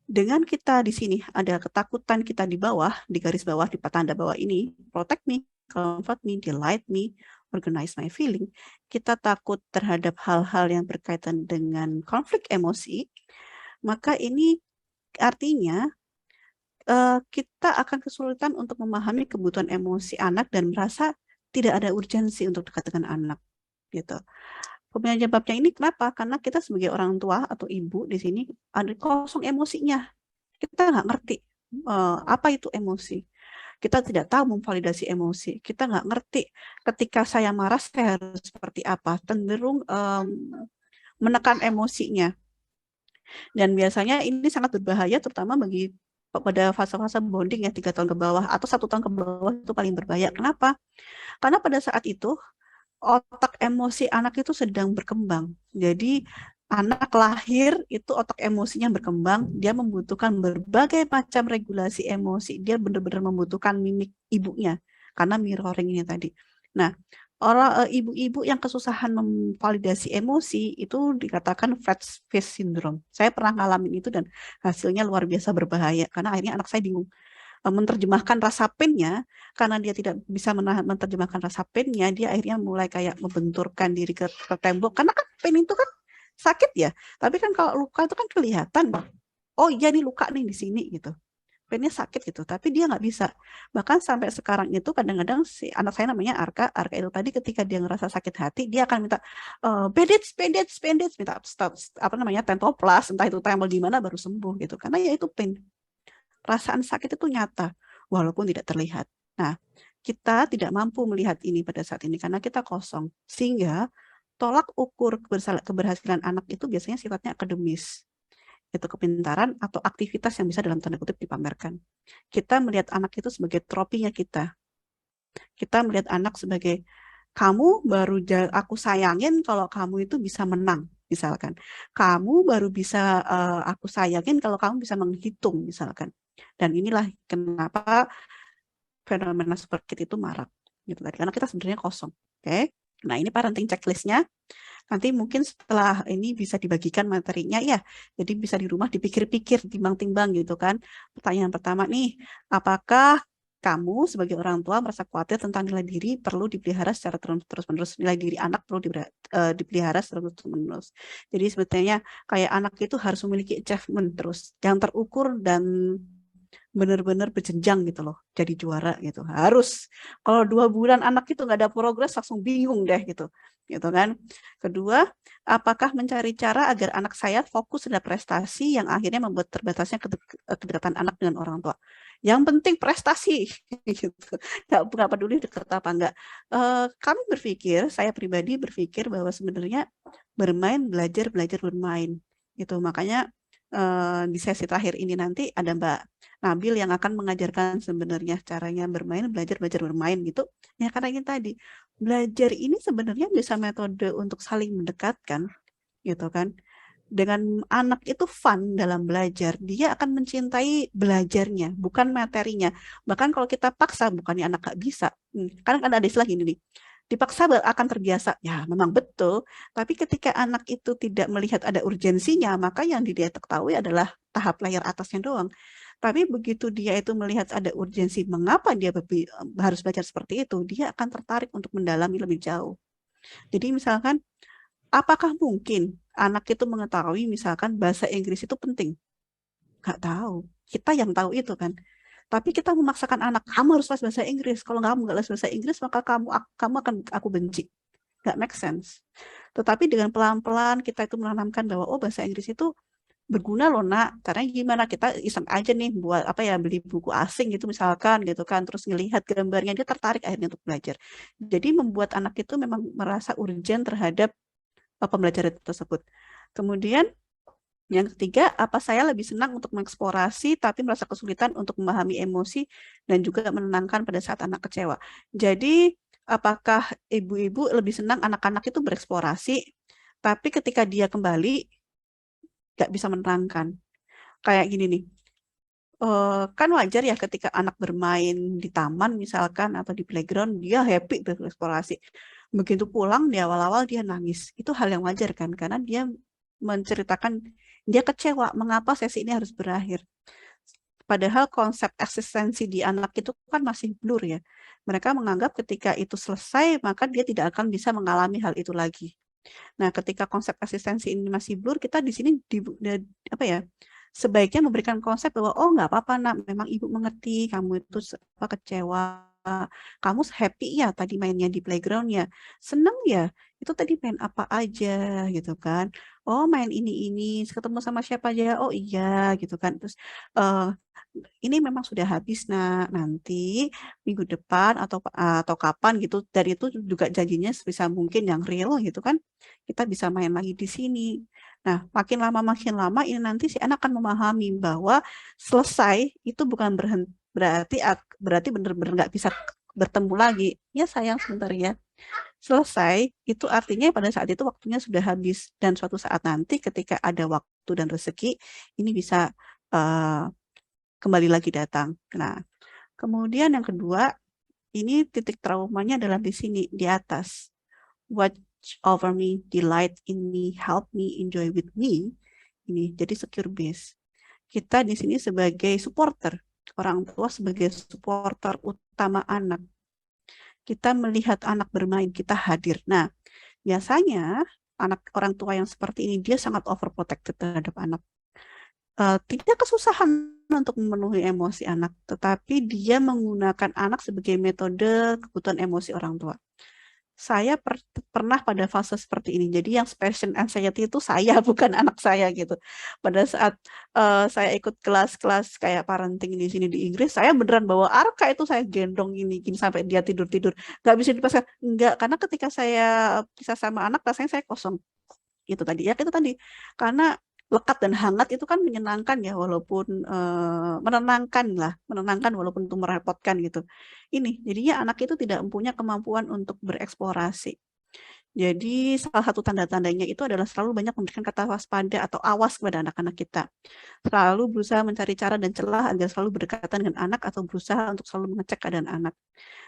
dengan kita di sini ada ketakutan kita di bawah, di garis bawah, di tanda bawah ini, protect me, comfort me, delight me, organize my feeling, kita takut terhadap hal-hal yang berkaitan dengan konflik emosi, maka ini artinya kita akan kesulitan untuk memahami kebutuhan emosi anak dan merasa tidak ada urgensi untuk dekat dengan anak, gitu. Penyebabnya ini kenapa? Karena kita sebagai orang tua atau ibu di sini ada kosong emosinya. Kita nggak ngerti apa itu emosi. Kita tidak tahu memvalidasi emosi. Kita nggak ngerti ketika saya marah saya harus seperti apa. Cenderung menekan emosinya. Dan biasanya ini sangat berbahaya terutama bagi pada fase-fase bonding ya 3 tahun ke bawah atau 1 tahun ke bawah itu paling berbahaya. Kenapa? Karena pada saat itu otak emosi anak itu sedang berkembang. Jadi anak lahir itu otak emosinya berkembang, dia membutuhkan berbagai macam regulasi emosi, dia benar-benar membutuhkan mimik ibunya, karena mirroring ini tadi. Nah, ibu-ibu yang kesusahan memvalidasi emosi itu dikatakan flat face syndrome. Saya pernah ngalamin itu dan hasilnya luar biasa berbahaya, karena akhirnya anak saya bingung menerjemahkan rasa pain-nya, karena dia tidak bisa menerjemahkan rasa pain-nya, dia akhirnya mulai kayak membenturkan diri ke tembok, karena kan pain itu kan sakit ya, tapi kan kalau luka itu kan kelihatan, oh iya nih luka nih di sini gitu, pain-nya sakit gitu, tapi dia nggak bisa. Bahkan sampai sekarang itu kadang-kadang si anak saya namanya Arka itu tadi ketika dia ngerasa sakit hati, dia akan minta bandage, minta Tentoplas, entah itu tempel di mana baru sembuh gitu, karena ya itu pain. Perasaan sakit itu nyata, walaupun tidak terlihat. Nah, kita tidak mampu melihat ini pada saat ini karena kita kosong. Sehingga tolak ukur keberhasilan anak itu biasanya sifatnya akademis. Itu kepintaran atau aktivitas yang bisa dalam tanda kutip dipamerkan. Kita melihat anak itu sebagai tropinya kita. Kita melihat anak sebagai, kamu baru aku sayangin kalau kamu itu bisa menang. Misalkan, kamu baru bisa aku sayangin kalau kamu bisa menghitung, misalkan. Dan inilah kenapa fenomena super kid itu marak, gitu tadi. Karena kita sebenarnya kosong, oke? Nah ini parenting checklistnya. Nanti mungkin setelah ini bisa dibagikan materinya ya. Jadi bisa di rumah dipikir-pikir, timbang-timbang gitu kan. Pertanyaan pertama nih, apakah kamu sebagai orang tua merasa khawatir tentang nilai diri perlu dipelihara secara terus-menerus, nilai diri anak perlu dipelihara secara terus-menerus. Jadi sebetulnya kayak anak itu harus memiliki achievement terus, yang terukur dan benar-benar berjenjang gitu loh, jadi juara gitu. Harus. Kalau 2 bulan anak itu nggak ada progres, langsung bingung deh gitu kan. Kedua, apakah mencari cara agar anak saya fokus pada prestasi yang akhirnya membuat terbatasnya kedekatan anak dengan orang tua. Yang penting prestasi, gitu. Nggak peduli dekat apa enggak. Kami berpikir, saya pribadi berpikir bahwa sebenarnya bermain, belajar bermain. Gitu. Makanya di sesi terakhir ini nanti ada Mbak Nabil yang akan mengajarkan sebenarnya caranya bermain, belajar bermain gitu. Ya karena ini tadi, belajar ini sebenarnya bisa metode untuk saling mendekatkan gitu kan. Dengan anak itu fun dalam belajar, dia akan mencintai belajarnya, bukan materinya. Bahkan kalau kita paksa, bukannya anak gak bisa. Kan ada istilah gini nih, dipaksa akan terbiasa. Ya, memang betul. Tapi ketika anak itu tidak melihat ada urgensinya, maka yang dia ketahui adalah tahap layer atasnya doang. Tapi begitu dia itu melihat ada urgensi, mengapa dia harus belajar seperti itu, dia akan tertarik untuk mendalami lebih jauh. Jadi misalkan, apakah mungkin anak itu mengetahui misalkan bahasa Inggris itu penting? Nggak tahu. Kita yang tahu itu kan. Tapi kita memaksakan anak, kamu harus les bahasa Inggris. Kalau kamu nggak les bahasa Inggris, maka kamu akan aku benci. Nggak make sense. Tetapi dengan pelan-pelan kita itu menanamkan bahwa, oh bahasa Inggris itu berguna loh nak. Caranya gimana? Kita iseng aja nih buat apa ya, beli buku asing gitu misalkan gitu kan. Terus ngelihat gambarnya, dia tertarik akhirnya untuk belajar. Jadi membuat anak itu memang merasa urgen terhadap pembelajaran tersebut. Kemudian yang ketiga, apa saya lebih senang untuk mengeksplorasi tapi merasa kesulitan untuk memahami emosi dan juga menenangkan pada saat anak kecewa. Jadi, apakah ibu-ibu lebih senang anak-anak itu bereksplorasi, tapi ketika dia kembali, nggak bisa menenangkan? Kayak gini nih, kan wajar ya ketika anak bermain di taman misalkan atau di playground, dia happy bereksplorasi. Begitu pulang, di awal-awal dia nangis. Itu hal yang wajar kan, karena dia menceritakan dia kecewa mengapa sesi ini harus berakhir. Padahal konsep eksistensi di anak itu kan masih blur ya. Mereka menganggap ketika itu selesai, maka dia tidak akan bisa mengalami hal itu lagi. Nah, ketika konsep eksistensi ini masih blur, kita di sini sebaiknya memberikan konsep bahwa oh nggak apa-apa nak, memang ibu mengerti kamu itu kecewa. Kamu happy ya tadi mainnya di playground-nya, seneng ya itu tadi main apa aja gitu kan, oh main ini ketemu sama siapa aja, oh iya gitu kan, terus ini memang sudah habis nah, nanti minggu depan atau kapan gitu, dari itu juga janjinya sebisa mungkin yang real gitu kan, kita bisa main lagi di sini. Nah, makin lama ini nanti si anak akan memahami bahwa selesai itu bukan berarti benar-benar nggak bisa bertemu lagi. Ya sayang sebentar ya. Selesai itu artinya pada saat itu waktunya sudah habis, dan suatu saat nanti ketika ada waktu dan rezeki ini bisa kembali lagi datang. Nah, kemudian yang kedua, ini titik traumanya adalah di sini, di atas. Watch over me, delight in me, help me, enjoy with me. Ini jadi secure base. Kita di sini sebagai supporter, orang tua sebagai supporter utama anak. Kita melihat anak bermain, kita hadir. Nah, biasanya orang tua yang seperti ini, dia sangat overprotected terhadap anak. Tidak kesusahan untuk memenuhi emosi anak, tetapi dia menggunakan anak sebagai metode kebutuhan emosi orang tua. Saya pernah pada fase seperti ini. Jadi yang passion anxiety itu saya, bukan anak saya gitu. Pada saat saya ikut kelas-kelas kayak parenting di sini di Inggris, saya beneran bawa Arka itu, saya gendong gini sampai dia tidur-tidur. Nggak bisa dipaksa. Enggak, karena ketika saya pisah sama anak, rasanya saya kosong. Itu tadi ya, itu tadi. Karena lekat dan hangat itu kan menyenangkan ya, walaupun menenangkan walaupun itu merepotkan gitu. Ini jadinya anak itu tidak mempunyai kemampuan untuk bereksplorasi. Jadi salah satu tanda-tandanya itu adalah selalu banyak memberikan kata waspada atau awas kepada anak-anak kita. Selalu berusaha mencari cara dan celah agar selalu berdekatan dengan anak atau berusaha untuk selalu mengecek keadaan anak.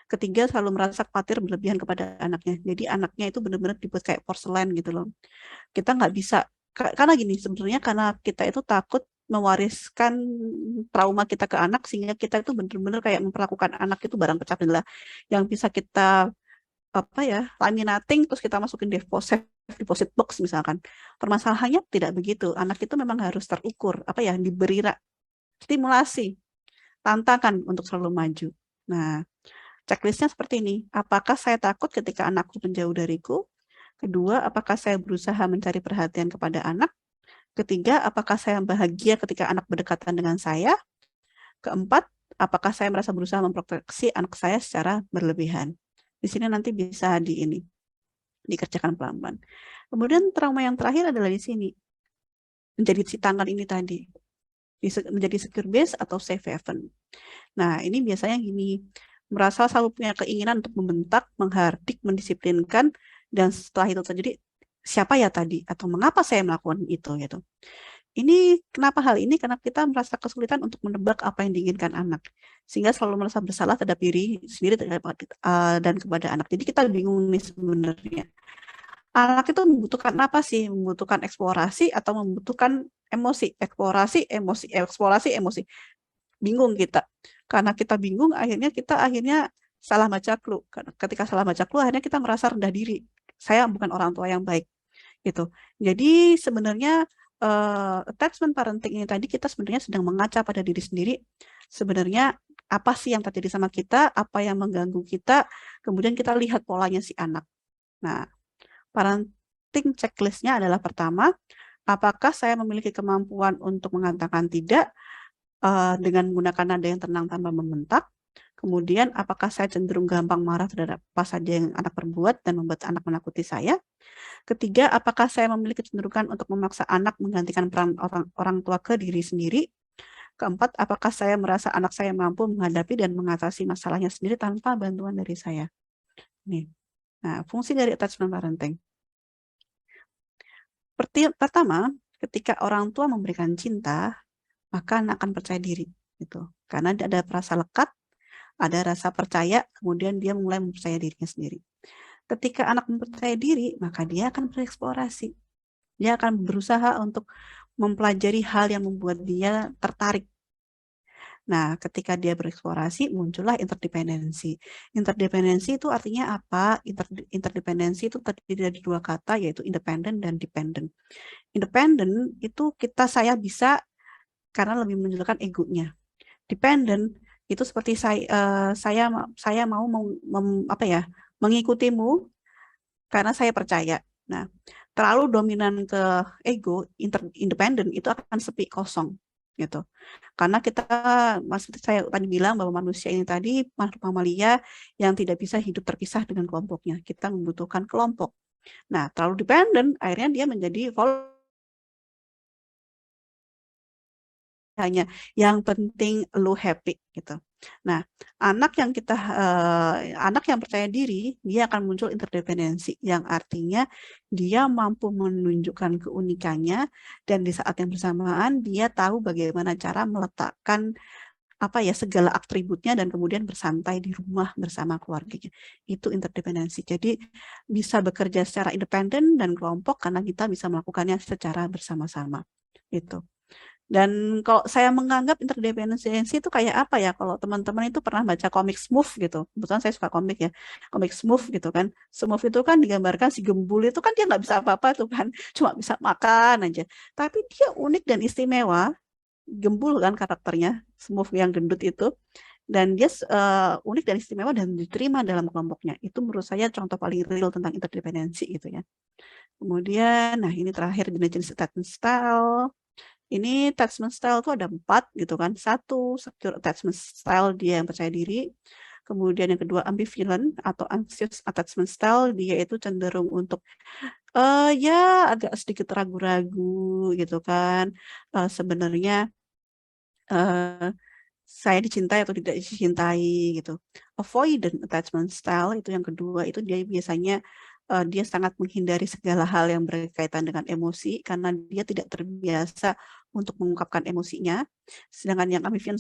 Ketiga, selalu merasa khawatir berlebihan kepada anaknya. Jadi anaknya itu benar-benar dibuat kayak porselen gitu loh. Kita nggak bisa, karena gini sebenarnya, karena kita itu takut mewariskan trauma kita ke anak, sehingga kita itu benar-benar kayak memperlakukan anak itu barang pecah belah yang bisa kita laminating terus kita masukin deposit box misalkan. Permasalahannya tidak begitu. Anak itu memang harus terukur, diberi stimulasi tantangan untuk selalu maju. Nah, checklistnya seperti ini. Apakah saya takut ketika anakku menjauh dariku? Kedua, apakah saya berusaha mencari perhatian kepada anak? Ketiga, apakah saya bahagia ketika anak berdekatan dengan saya? Keempat, apakah saya merasa berusaha memproteksi anak saya secara berlebihan? Di sini nanti bisa dikerjakan pelan-pelan. Kemudian trauma yang terakhir adalah di sini. Menjadi si tangan ini tadi. Menjadi secure base atau safe haven. Nah, ini biasanya gini, merasa selalu punya keinginan untuk membentak, menghardik, mendisiplinkan, dan setelah itu terjadi, siapa ya tadi? Atau mengapa saya melakukan itu? Gitu. Ini kenapa hal ini? Karena kita merasa kesulitan untuk menebak apa yang diinginkan anak. Sehingga selalu merasa bersalah terhadap diri sendiri dan kepada anak. Jadi kita bingung nih sebenarnya. Anak itu membutuhkan apa sih? Membutuhkan eksplorasi atau membutuhkan emosi? Eksplorasi, emosi. Bingung kita. Karena kita bingung, kita salah baca clue. Ketika salah baca clue, akhirnya kita merasa rendah diri. Saya bukan orang tua yang baik. Gitu. Jadi sebenarnya attachment parenting ini tadi kita sebenarnya sedang mengaca pada diri sendiri. Sebenarnya apa sih yang terjadi sama kita, apa yang mengganggu kita, kemudian kita lihat polanya si anak. Nah, parenting checklist-nya adalah pertama, apakah saya memiliki kemampuan untuk mengatakan tidak dengan menggunakan nada yang tenang tanpa membentak. Kemudian, apakah saya cenderung gampang marah terhadap apa saja yang anak perbuat dan membuat anak menakuti saya? Ketiga, apakah saya memiliki kecenderungan untuk memaksa anak menggantikan peran orang tua ke diri sendiri? Keempat, apakah saya merasa anak saya mampu menghadapi dan mengatasi masalahnya sendiri tanpa bantuan dari saya? Nih. Nah, fungsi dari attachment parenting. Pertama, ketika orang tua memberikan cinta, maka anak akan percaya diri. Gitu. Karena ada rasa lekat, ada rasa percaya, kemudian dia mulai mempercaya dirinya sendiri. Ketika anak mempercaya diri, maka dia akan bereksplorasi. Dia akan berusaha untuk mempelajari hal yang membuat dia tertarik. Nah, ketika dia bereksplorasi, muncullah interdependensi. Interdependensi itu artinya apa? Interdependensi itu terdiri dari dua kata, yaitu independent dan dependent. Independent itu saya bisa karena lebih menunjukkan egonya. Dependent itu seperti saya mau mengikutimu karena saya percaya. Nah, terlalu dominan ke ego, independent itu akan sepi, kosong gitu. Karena saya tadi bilang bahwa manusia ini tadi makhluk mamalia yang tidak bisa hidup terpisah dengan kelompoknya. Kita membutuhkan kelompok. Nah, terlalu dependent, akhirnya dia menjadi hanya yang penting lu happy gitu. Nah, anak yang percaya diri, dia akan muncul interdependensi yang artinya dia mampu menunjukkan keunikannya dan di saat yang bersamaan dia tahu bagaimana cara meletakkan segala atributnya dan kemudian bersantai di rumah bersama keluarganya. Itu interdependensi. Jadi bisa bekerja secara independen dan kelompok karena kita bisa melakukannya secara bersama-sama. Itu. Dan kalau saya menganggap interdependensi itu kayak apa ya? Kalau teman-teman itu pernah baca komik Smurf gitu. Kebetulan saya suka komik ya. Komik Smurf gitu kan. Smurf itu kan digambarkan si Gembul itu kan dia nggak bisa apa-apa tuh kan. Cuma bisa makan aja. Tapi dia unik dan istimewa. Gembul kan karakternya. Smurf yang gendut itu. Dan dia unik dan istimewa dan diterima dalam kelompoknya. Itu menurut saya contoh paling real tentang interdependensi gitu ya. Kemudian, nah ini terakhir jenis attachment style. Ini attachment style itu ada 4 gitu kan. 1, secure attachment style, dia yang percaya diri. Kemudian yang kedua ambivalent atau anxious attachment style, dia itu cenderung untuk agak sedikit ragu-ragu gitu kan. Sebenarnya saya dicintai atau tidak dicintai gitu. Avoidant attachment style itu yang kedua, itu dia biasanya dia sangat menghindari segala hal yang berkaitan dengan emosi karena dia tidak terbiasa untuk mengungkapkan emosinya. Sedangkan yang ambivalent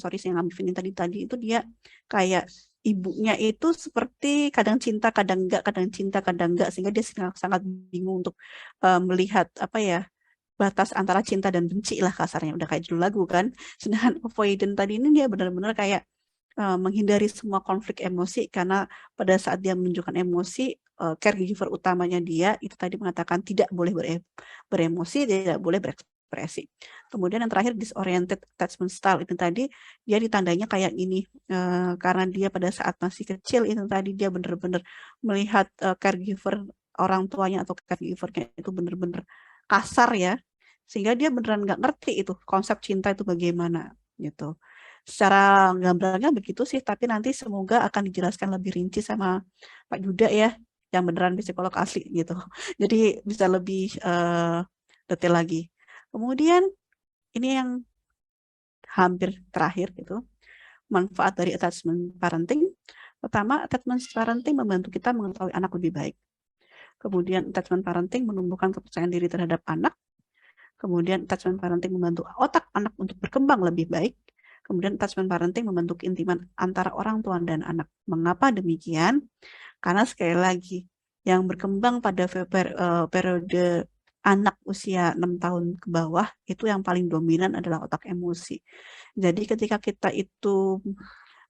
tadi itu dia kayak ibunya itu seperti kadang cinta, kadang enggak, sehingga dia sangat bingung untuk melihat batas antara cinta dan benci lah kasarnya, udah kayak judul lagu kan. Sedangkan avoidant tadi ini dia benar-benar kayak menghindari semua konflik emosi karena pada saat dia menunjukkan emosi, caregiver utamanya dia itu tadi mengatakan tidak boleh beremosi, tidak boleh berekspresi. depresi. Kemudian yang terakhir disoriented attachment style, itu tadi dia ditandanya kayak ini, karena dia pada saat masih kecil itu tadi dia benar-benar melihat caregiver orang tuanya atau caregivernya itu benar-benar kasar ya, sehingga dia beneran nggak ngerti itu konsep cinta itu bagaimana gitu. Secara gambarnya begitu sih, tapi nanti semoga akan dijelaskan lebih rinci sama Pak Yuda ya, yang beneran psikolog asli gitu. Jadi bisa lebih detail lagi. Kemudian ini yang hampir terakhir gitu, manfaat dari attachment parenting. Pertama, attachment parenting membantu kita mengetahui anak lebih baik. Kemudian attachment parenting menumbuhkan kepercayaan diri terhadap anak. Kemudian attachment parenting membantu otak anak untuk berkembang lebih baik. Kemudian attachment parenting membentuk keintiman antara orang tua dan anak. Mengapa demikian? Karena sekali lagi, yang berkembang pada periode anak usia 6 tahun ke bawah, itu yang paling dominan adalah otak emosi. Jadi ketika kita itu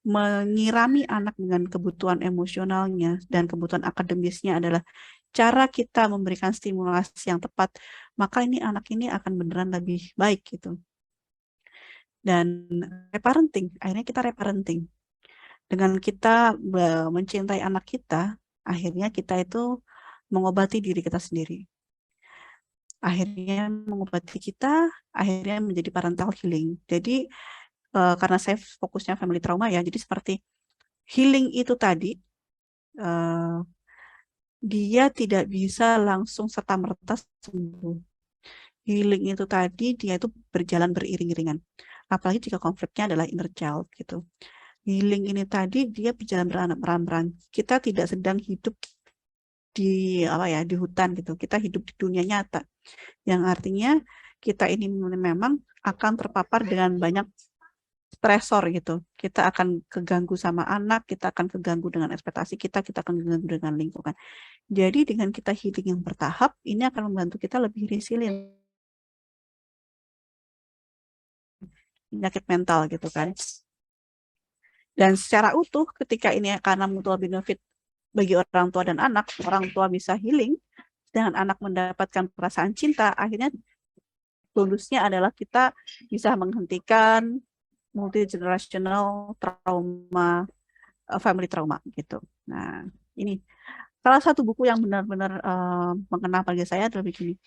menyirami anak dengan kebutuhan emosionalnya dan kebutuhan akademisnya adalah cara kita memberikan stimulasi yang tepat, maka ini anak ini akan beneran lebih baik gitu. Dan reparenting, akhirnya kita reparenting. Dengan kita mencintai anak kita, akhirnya kita itu mengobati diri kita sendiri. Akhirnya mengobati kita, akhirnya menjadi parental healing. Jadi karena saya fokusnya family trauma ya, jadi seperti healing itu tadi, dia tidak bisa langsung serta-merta sembuh. Healing itu tadi dia itu berjalan beriring-iringan. Apalagi jika konfliknya adalah inner child gitu. Healing ini tadi dia berjalan beran-beran. Kita tidak sedang hidup di di hutan gitu. Kita hidup di dunia nyata. Yang artinya kita ini memang akan terpapar dengan banyak stresor gitu. Kita akan keganggu sama anak, kita akan keganggu dengan ekspektasi kita akan keganggu dengan lingkungan. Jadi dengan kita healing yang bertahap, ini akan membantu kita lebih resilient. Penyakit mental gitu kan. Dan secara utuh ketika ini karena mutual benefit bagi orang tua dan anak, orang tua bisa healing, dengan anak mendapatkan perasaan cinta, akhirnya bonusnya adalah kita bisa menghentikan multi-generational trauma, family trauma gitu. Nah, ini salah satu buku yang benar-benar mengena bagi saya adalah begini.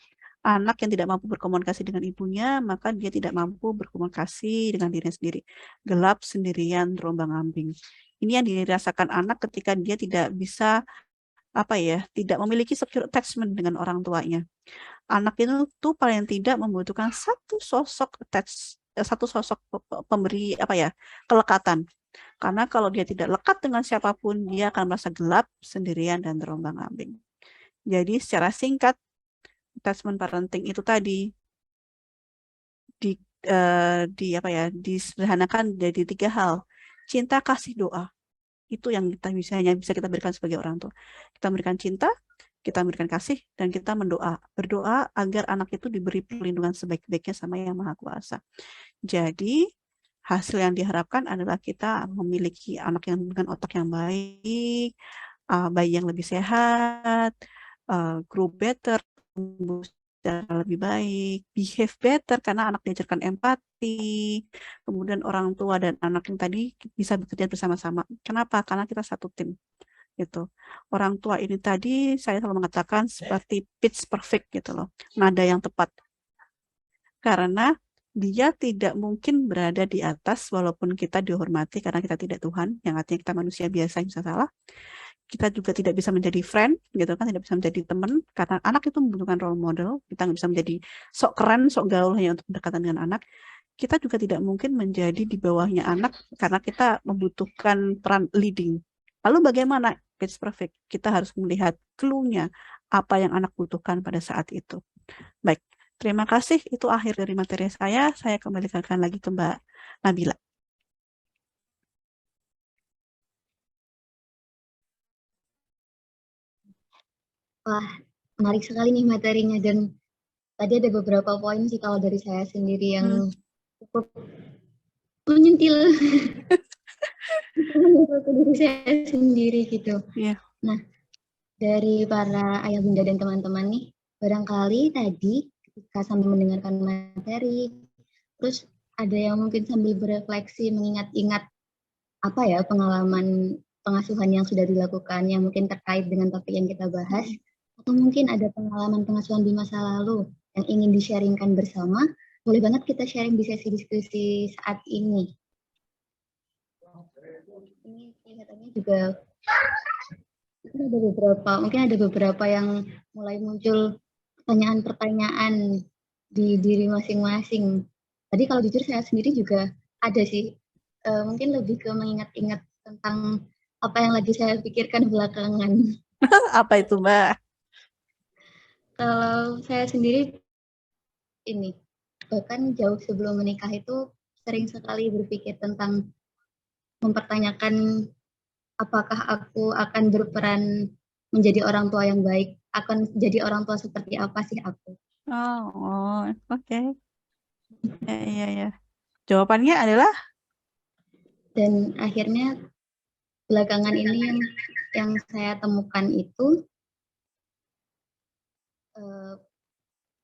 Anak yang tidak mampu berkomunikasi dengan ibunya, maka dia tidak mampu berkomunikasi dengan dirinya sendiri. Gelap, sendirian, terombang-ambing. Ini yang dirasakan anak ketika dia tidak bisa tidak memiliki secure attachment dengan orang tuanya. Anak itu tuh paling tidak membutuhkan satu sosok pemberi kelekatan. Karena kalau dia tidak lekat dengan siapapun, dia akan merasa gelap, sendirian, dan terombang-ambing. Jadi secara singkat, attachment parenting itu tadi disederhanakan dari 3 hal. Cinta, kasih, doa. Itu yang bisa kita berikan sebagai orang tua. Kita memberikan cinta, kita memberikan kasih, dan kita berdoa agar anak itu diberi perlindungan sebaik-baiknya sama Yang Maha Kuasa. Jadi hasil yang diharapkan adalah kita memiliki anak yang dengan otak yang baik, bayi yang lebih sehat, grow better, tumbuh secara lebih baik, behave better karena anak diajarkan empati, kemudian orang tua dan anak yang tadi bisa bekerja bersama-sama. Kenapa? Karena kita satu tim. Gitu. Orang tua ini tadi saya selalu mengatakan seperti pitch perfect gitu loh, nada yang tepat. Karena dia tidak mungkin berada di atas walaupun kita dihormati karena kita tidak Tuhan, yang artinya kita manusia biasa yang bisa salah. Kita juga tidak bisa menjadi friend, gitu kan, tidak bisa menjadi teman, karena anak itu membutuhkan role model. Kita nggak bisa menjadi sok keren, sok gaul hanya untuk berdekatan dengan anak. Kita juga tidak mungkin menjadi di bawahnya anak, karena kita membutuhkan peran leading. Lalu bagaimana? Pitch perfect. Kita harus melihat clue-nya, apa yang anak butuhkan pada saat itu. Baik, terima kasih. Itu akhir dari materi saya. Saya kembalikan lagi ke Mbak Nabila. Wah, menarik sekali nih materinya, dan tadi ada beberapa poin sih kalau dari saya sendiri yang cukup menyentil diri saya sendiri gitu. Yeah. Nah, dari para ayah bunda dan teman-teman nih, barangkali tadi ketika sambil mendengarkan materi. Terus ada yang mungkin sambil berefleksi mengingat-ingat apa ya pengalaman pengasuhan yang sudah dilakukan yang mungkin terkait dengan topik yang kita bahas, atau mungkin ada pengalaman pengasuhan di masa lalu yang ingin di-sharingkan bersama, boleh banget kita sharing di sesi diskusi saat ini. Ini kelihatannya juga mungkin ada beberapa yang mulai muncul pertanyaan-pertanyaan di diri masing-masing. Tadi kalau jujur saya sendiri juga ada sih, mungkin lebih ke mengingat-ingat tentang apa yang lagi saya pikirkan belakangan. Apa itu, Mbak? Kalau saya sendiri ini, bahkan jauh sebelum menikah itu sering sekali berpikir tentang mempertanyakan apakah aku akan berperan menjadi orang tua yang baik, akan jadi orang tua seperti apa sih aku. Oh, oke. Ya. Jawabannya adalah Dan akhirnya belakangan ini yang saya temukan itu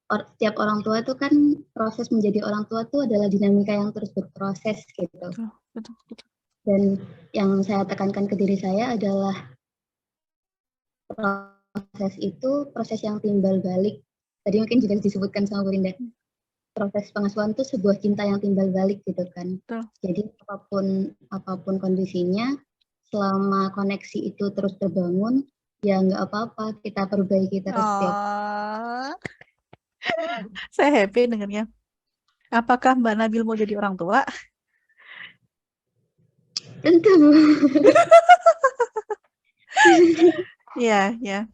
setiap orang tua itu kan proses menjadi orang tua itu adalah dinamika yang terus berproses gitu. betul. Dan yang saya tekankan ke diri saya adalah proses itu proses yang timbal balik. Tadi mungkin juga disebutkan sama Bu Rinda. Proses pengasuhan itu sebuah cinta yang timbal balik gitu kan. Betul. Jadi apapun kondisinya, selama koneksi itu terus terbangun, ya nggak apa-apa, kita perbaiki terus setiap. Saya happy dengarnya. Apakah Mbak Nabil mau jadi orang tua? Tentu. Iya.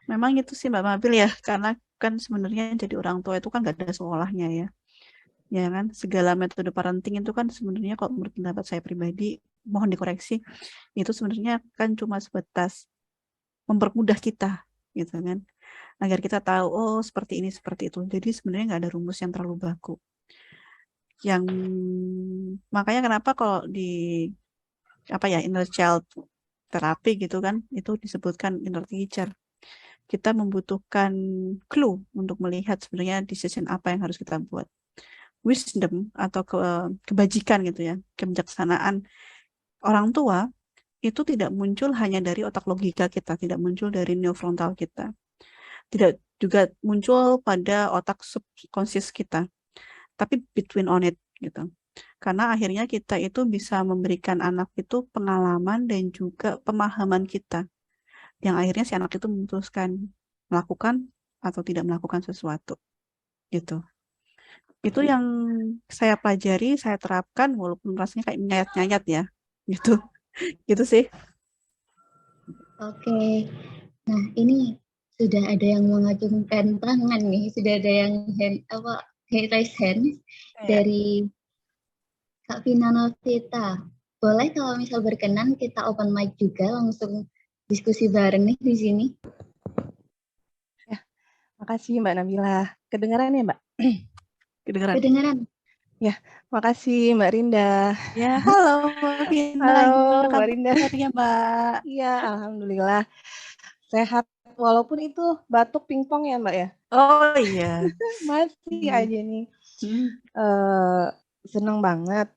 Memang itu sih Mbak Nabil ya, karena kan sebenarnya jadi orang tua itu kan nggak ada sekolahnya ya. Ya kan, segala metode parenting itu kan sebenarnya kalau menurut pendapat saya pribadi, mohon dikoreksi, itu sebenarnya kan cuma sebatas mempermudah kita, gitu kan. Agar kita tahu, oh seperti ini, seperti itu. Jadi sebenarnya nggak ada rumus yang terlalu baku. Yang makanya kenapa kalau di inner child terapi gitu kan, itu disebutkan inner teacher. Kita membutuhkan clue untuk melihat sebenarnya decision apa yang harus kita buat. Wisdom atau kebajikan gitu ya, kebijaksanaan orang tua itu tidak muncul hanya dari otak logika kita, tidak muncul dari neofrontal kita, tidak juga muncul pada otak subconscious kita, tapi between on it gitu. Karena akhirnya kita itu bisa memberikan anak itu pengalaman dan juga pemahaman kita, yang akhirnya si anak itu memutuskan melakukan atau tidak melakukan sesuatu gitu. Itu yang saya pelajari, saya terapkan walaupun rasanya kayak nyayat-nyayat ya, gitu. Gitu sih. Oke, nah ini sudah ada yang mengacungkan tangan nih, sudah ada yang raise hand dari Kak Vina Novita. Boleh kalau misal berkenan kita open mic juga langsung diskusi bareng nih di sini. Ya, makasih Mbak Nabila. Kedengaran ya Mbak? Kedengaran. Ya, makasih Mbak Rinda. Ya, halo Mbak Vina. Halo Mbak Rinda. Ya Mbak. Iya, alhamdulillah sehat. Walaupun itu batuk pingpong ya Mbak ya. Oh iya. Masih aja nih. Seneng banget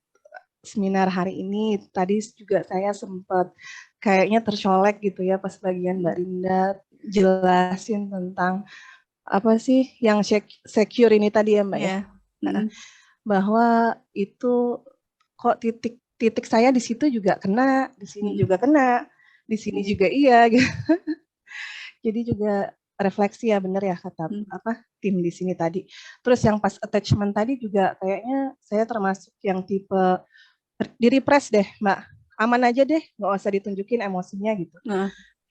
seminar hari ini. Tadi juga saya sempat kayaknya tercolek gitu ya pas bagian Mbak Rinda jelasin tentang apa sih yang secure ini tadi ya Mbak ya. Bahwa itu kok titik saya di situ juga kena, di sini juga kena, di sini juga iya gitu. Jadi juga refleksi ya benar ya kata tim di sini tadi. Terus yang pas attachment tadi juga kayaknya saya termasuk yang tipe di repress deh Mbak. Aman aja deh, nggak usah ditunjukin emosinya gitu.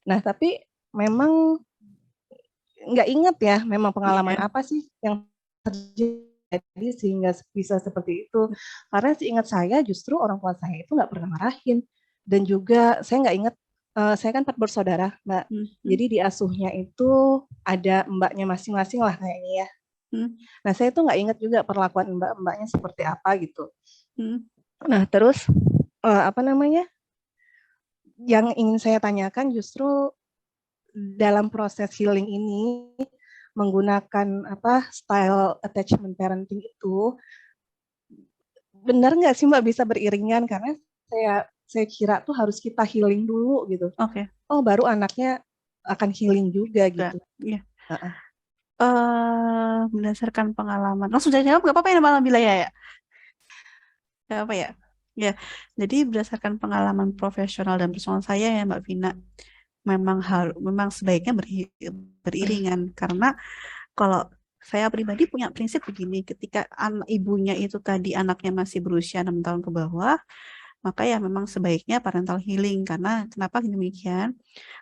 Nah tapi memang nggak inget ya memang pengalaman apa sih yang terjadi sehingga bisa seperti itu. Karena seingat saya justru orang tua saya itu nggak pernah marahin. Dan juga saya nggak inget, saya kan 4 bersaudara Mbak. Jadi di asuhnya itu ada mbaknya masing-masing lah kayaknya ya. Nah saya tuh nggak inget juga perlakuan mbak-mbaknya seperti apa gitu. Nah terus yang ingin saya tanyakan justru dalam proses healing ini menggunakan style attachment parenting itu, benar nggak sih Mbak bisa beriringan? Karena saya kira tuh harus kita healing dulu gitu. Oke. Oh, baru anaknya akan healing juga gitu. Iya. Berdasarkan pengalaman. Langsung saya jawab nggak apa-apa ya Malam Bila ya? Apa ya? Ya, jadi berdasarkan pengalaman profesional dan personal saya ya Mbak Vina, memang sebaiknya beriringan, karena kalau saya pribadi punya prinsip begini, ketika ibunya itu tadi anaknya masih berusia 6 tahun ke bawah, maka ya memang sebaiknya parental healing. Karena kenapa demikian?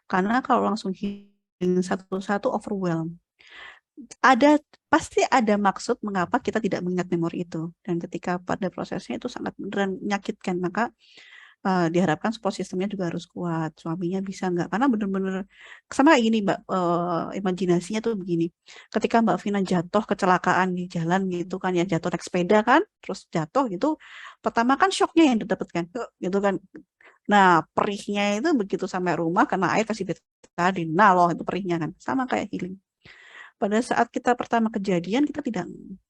Karena kalau langsung healing satu-satu overwhelm. Pasti ada maksud mengapa kita tidak mengingat memori itu, dan ketika pada prosesnya itu sangat beneran menyakitkan, maka diharapkan support sistemnya juga harus kuat, suaminya bisa nggak, karena bener-bener sama kayak gini Mbak, imajinasinya tuh begini, ketika Mbak Vina jatuh kecelakaan di jalan gitu kan ya, jatuh naik sepeda kan, terus jatuh gitu, pertama kan shocknya yang didapatkan gitu kan. Nah, perihnya itu begitu sampai rumah kena air kasih betadine, nah loh itu perihnya kan, sama kayak healing. Pada saat kita pertama kejadian, kita tidak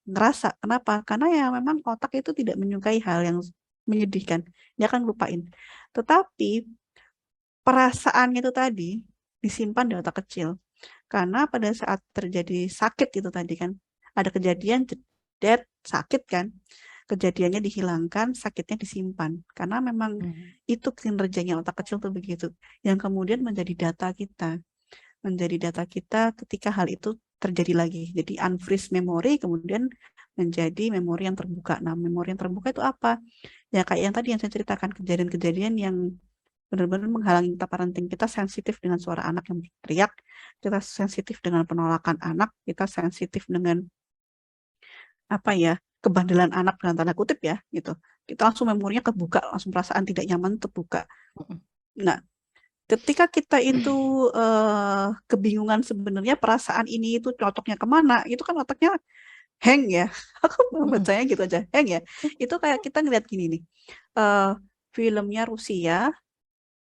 ngerasa. Kenapa? Karena ya memang otak itu tidak menyukai hal yang menyedihkan. Dia akan lupain. Tetapi perasaannya itu tadi disimpan di otak kecil. Karena pada saat terjadi sakit itu tadi kan, ada kejadian jedet, sakit kan, kejadiannya dihilangkan, sakitnya disimpan. Karena memang itu kinerjanya otak kecil tuh begitu. Yang kemudian menjadi data kita. Menjadi data kita ketika hal itu terjadi lagi. Jadi unfreeze memory kemudian menjadi memori yang terbuka. Nah, memori yang terbuka itu apa? Ya kayak yang tadi yang saya ceritakan, kejadian-kejadian yang benar-benar menghalangi kita parenting. Kita sensitif dengan suara anak yang berteriak, kita sensitif dengan penolakan anak, kita sensitif dengan kebandelan anak dalam tanda kutip ya, gitu. Kita langsung memorinya kebuka, langsung perasaan tidak nyaman terbuka. Nah, ketika kita itu kebingungan sebenarnya perasaan ini itu cocoknya kemana, itu kan otaknya hang ya. Aku bacanya gitu aja, hang ya. Itu kayak kita ngeliat gini nih, filmnya Rusia,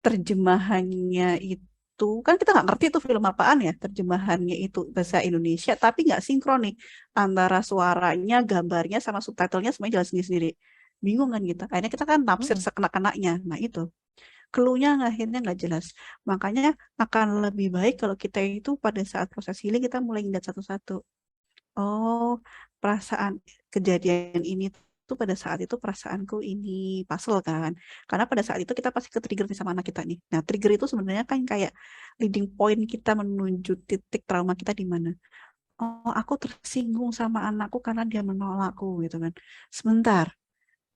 terjemahannya itu, kan kita nggak ngerti itu film apaan ya, terjemahannya itu bahasa Indonesia, tapi nggak sinkron nih, antara suaranya, gambarnya, sama subtitlenya semuanya jalan sendiri-sendiri. Bingung kan kita, akhirnya kita kan tafsir sekena-kenanya. Nah itu. Clue-nya akhirnya nggak jelas. Makanya akan lebih baik kalau kita itu pada saat proses healing kita mulai ingat satu-satu. Oh, perasaan kejadian ini tuh pada saat itu perasaanku ini puzzle kan. Karena pada saat itu kita pasti ke-trigger nih sama anak kita nih. Nah, trigger itu sebenarnya kan kayak leading point kita menuju titik trauma kita di mana. Oh, aku tersinggung sama anakku karena dia menolakku gitu kan. Sebentar,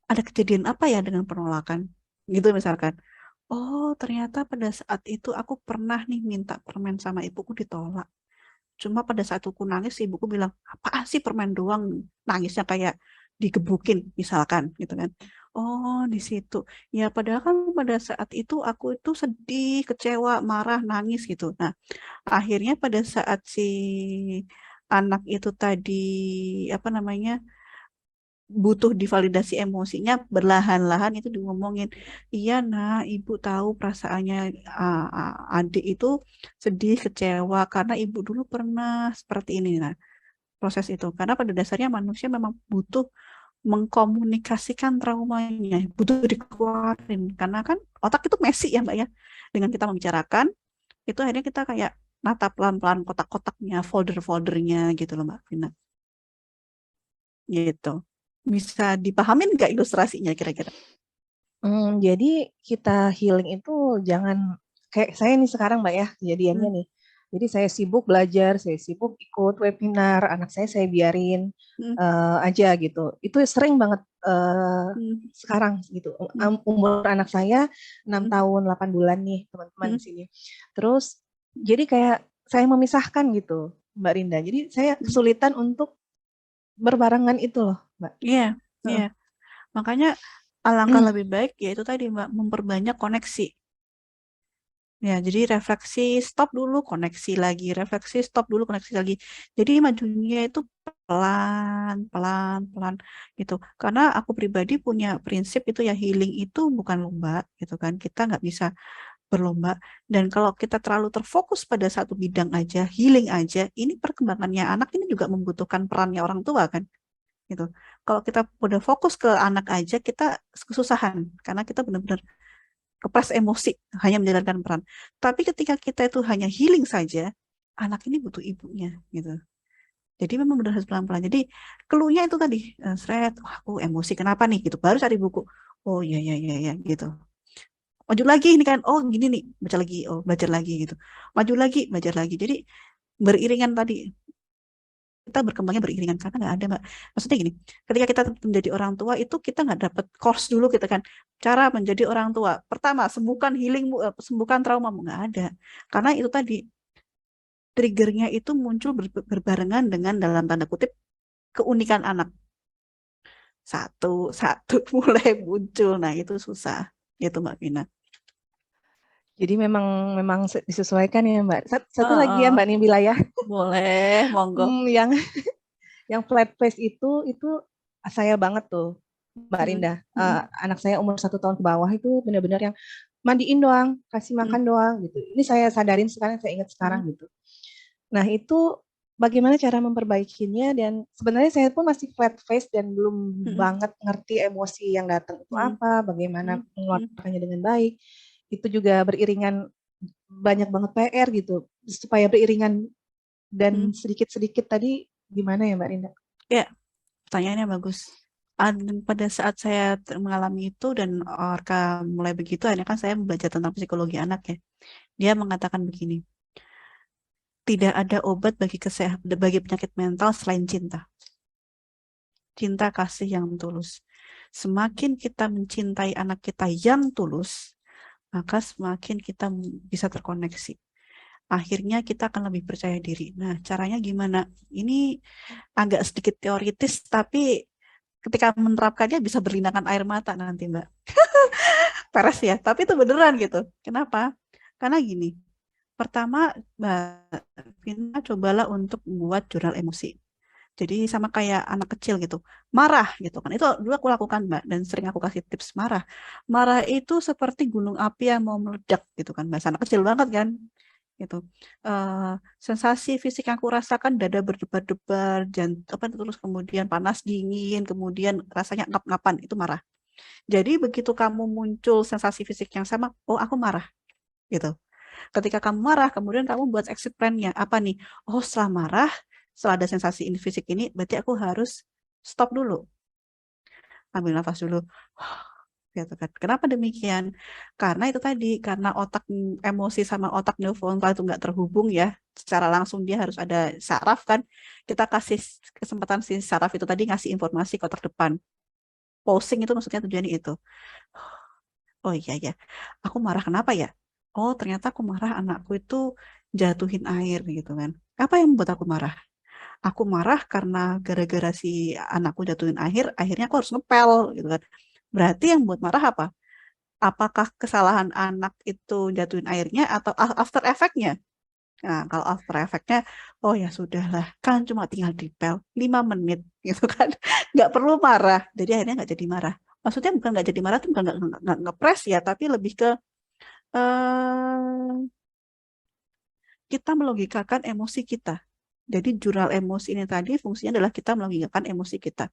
ada kejadian apa ya dengan penolakan? Gitu misalkan. Oh, ternyata pada saat itu aku pernah nih minta permen sama ibuku ditolak. Cuma pada saat aku nangis, ibuku bilang, apaan sih permen doang? Nangisnya kayak digebukin, misalkan, gitu kan. Oh, di situ. Ya, padahal kan pada saat itu aku itu sedih, kecewa, marah, nangis gitu. Nah, akhirnya pada saat si anak itu tadi, butuh divalidasi emosinya, berlahan-lahan itu ngomongin, iya nah ibu tahu perasaannya adik itu sedih, kecewa karena ibu dulu pernah seperti ini. Nah, proses itu karena pada dasarnya manusia memang butuh mengkomunikasikan traumanya, butuh dikeluarin karena kan otak itu messy ya Mbak ya. Dengan kita membicarakan itu akhirnya kita kayak nata pelan-pelan kotak-kotaknya, folder-foldernya gitu loh Mbak Vina. Gitu. Bisa dipahamin nggak ilustrasinya kira-kira? Jadi kita healing itu jangan kayak saya nih sekarang Mbak ya, kejadiannya nih. Jadi saya sibuk belajar, saya sibuk ikut webinar, anak saya biarin aja gitu. Itu sering banget sekarang gitu. Umur anak saya 6 tahun 8 bulan nih teman-teman di sini. Terus jadi kayak saya memisahkan gitu Mbak Rinda. Jadi saya kesulitan untuk berbarengan itu loh Mbak. Iya, iya. Makanya alangkah lebih baik yaitu tadi Mbak, memperbanyak koneksi. Ya, jadi refleksi stop dulu, koneksi lagi, refleksi stop dulu, koneksi lagi. Jadi majunya itu pelan gitu. Karena aku pribadi punya prinsip itu ya, healing itu bukan lomba gitu kan. Kita nggak bisa berlomba. Dan kalau kita terlalu terfokus pada satu bidang aja, healing aja, ini perkembangannya anak ini juga membutuhkan perannya orang tua kan, gitu. Kalau kita udah fokus ke anak aja, kita kesusahan karena kita benar-benar kepres emosi, hanya menjalankan peran. Tapi ketika kita itu hanya healing saja, anak ini butuh ibunya, gitu. Jadi memang benar harus pelan-pelan. Jadi clue-nya itu tadi, aku emosi kenapa nih, gitu. Baru cari buku. Oh iya, gitu. Maju lagi ini kan, oh gini nih, baca lagi, oh belajar lagi gitu. Maju lagi, belajar lagi. Jadi beriringan tadi, kita berkembangnya beriringan karena nggak ada Mbak. Maksudnya gini, ketika kita menjadi orang tua itu kita nggak dapat course dulu kita kan. Cara menjadi orang tua. Pertama, sembuhkan healingmu, sembuhkan traumamu, nggak ada. Karena itu tadi, triggernya itu muncul berbarengan dengan dalam tanda kutip keunikan anak. Satu mulai muncul. Nah, itu susah. Itu Mbak Vina. Jadi memang disesuaikan ya Mbak. Satu lagi ya Mbak Nibila ya. Boleh, monggo. Yang flat face itu saya banget tuh Mbak Rinda. Anak saya umur 1 tahun ke bawah itu benar-benar yang mandiin doang, kasih makan doang gitu. Ini saya sadarin sekarang, saya ingat sekarang gitu. Nah itu bagaimana cara memperbaikinya, dan sebenarnya saya pun masih flat face dan belum banget ngerti emosi yang datang itu apa, bagaimana mengeluarkannya dengan baik. Itu juga beriringan banyak banget PR gitu, supaya beriringan dan sedikit-sedikit tadi gimana ya Mbak Rinda? Ya, pertanyaannya bagus. Pada saat saya mengalami itu dan Orka mulai begitu, akhirnya kan saya belajar tentang psikologi anak ya. Dia mengatakan begini, tidak ada obat bagi penyakit mental selain cinta. Cinta kasih yang tulus. Semakin kita mencintai anak kita yang tulus, maka semakin kita bisa terkoneksi. Akhirnya kita akan lebih percaya diri. Nah, caranya gimana? Ini agak sedikit teoritis, tapi ketika menerapkannya bisa berlinangan air mata nanti, Mbak. Peres ya, tapi itu beneran gitu. Kenapa? Karena gini, pertama, Mbak Vina cobalah untuk membuat jurnal emosi. Jadi sama kayak anak kecil gitu, marah gitu kan. Itu dulu aku lakukan Mbak, dan sering aku kasih tips marah. Marah itu seperti gunung api yang mau meledak gitu kan, bahasa anak kecil banget kan. Gitu. Sensasi fisik yang aku rasakan, dada berdebar-debar, terus kemudian panas dingin, kemudian rasanya ngap-ngapan, itu marah. Jadi begitu kamu muncul sensasi fisik yang sama, oh aku marah gitu. Ketika kamu marah, kemudian kamu buat exit plan-nya apa nih? Oh setelah marah, setelah ada sensasi fisik ini, berarti aku harus stop dulu, ambil nafas dulu. Gitu kan. Kenapa demikian? Karena itu tadi, karena otak emosi sama otak neofrontal itu nggak terhubung ya, secara langsung dia harus ada saraf kan. Kita kasih kesempatan si saraf itu tadi ngasih informasi ke otak depan. Pausing itu maksudnya tujuannya itu. Oh iya ya, aku marah kenapa ya? Oh ternyata aku marah anakku itu jatuhin air gitu kan. Apa yang membuat aku marah? Aku marah karena gara-gara si anakku jatuhin air, akhirnya aku harus ngepel gitu kan. Berarti yang buat marah apa? Apakah kesalahan anak itu jatuhin airnya atau after effect-nya? Nah, kalau after effect-nya, oh ya sudahlah, kan cuma tinggal dipel 5 menit gitu kan. Nggak perlu marah. Jadi akhirnya nggak jadi marah. Maksudnya bukan nggak jadi marah, itu bukan nggak ngepres ya, tapi lebih ke kita melogikakan emosi kita. Jadi jurnal emosi ini tadi fungsinya adalah kita melogikakan emosi kita.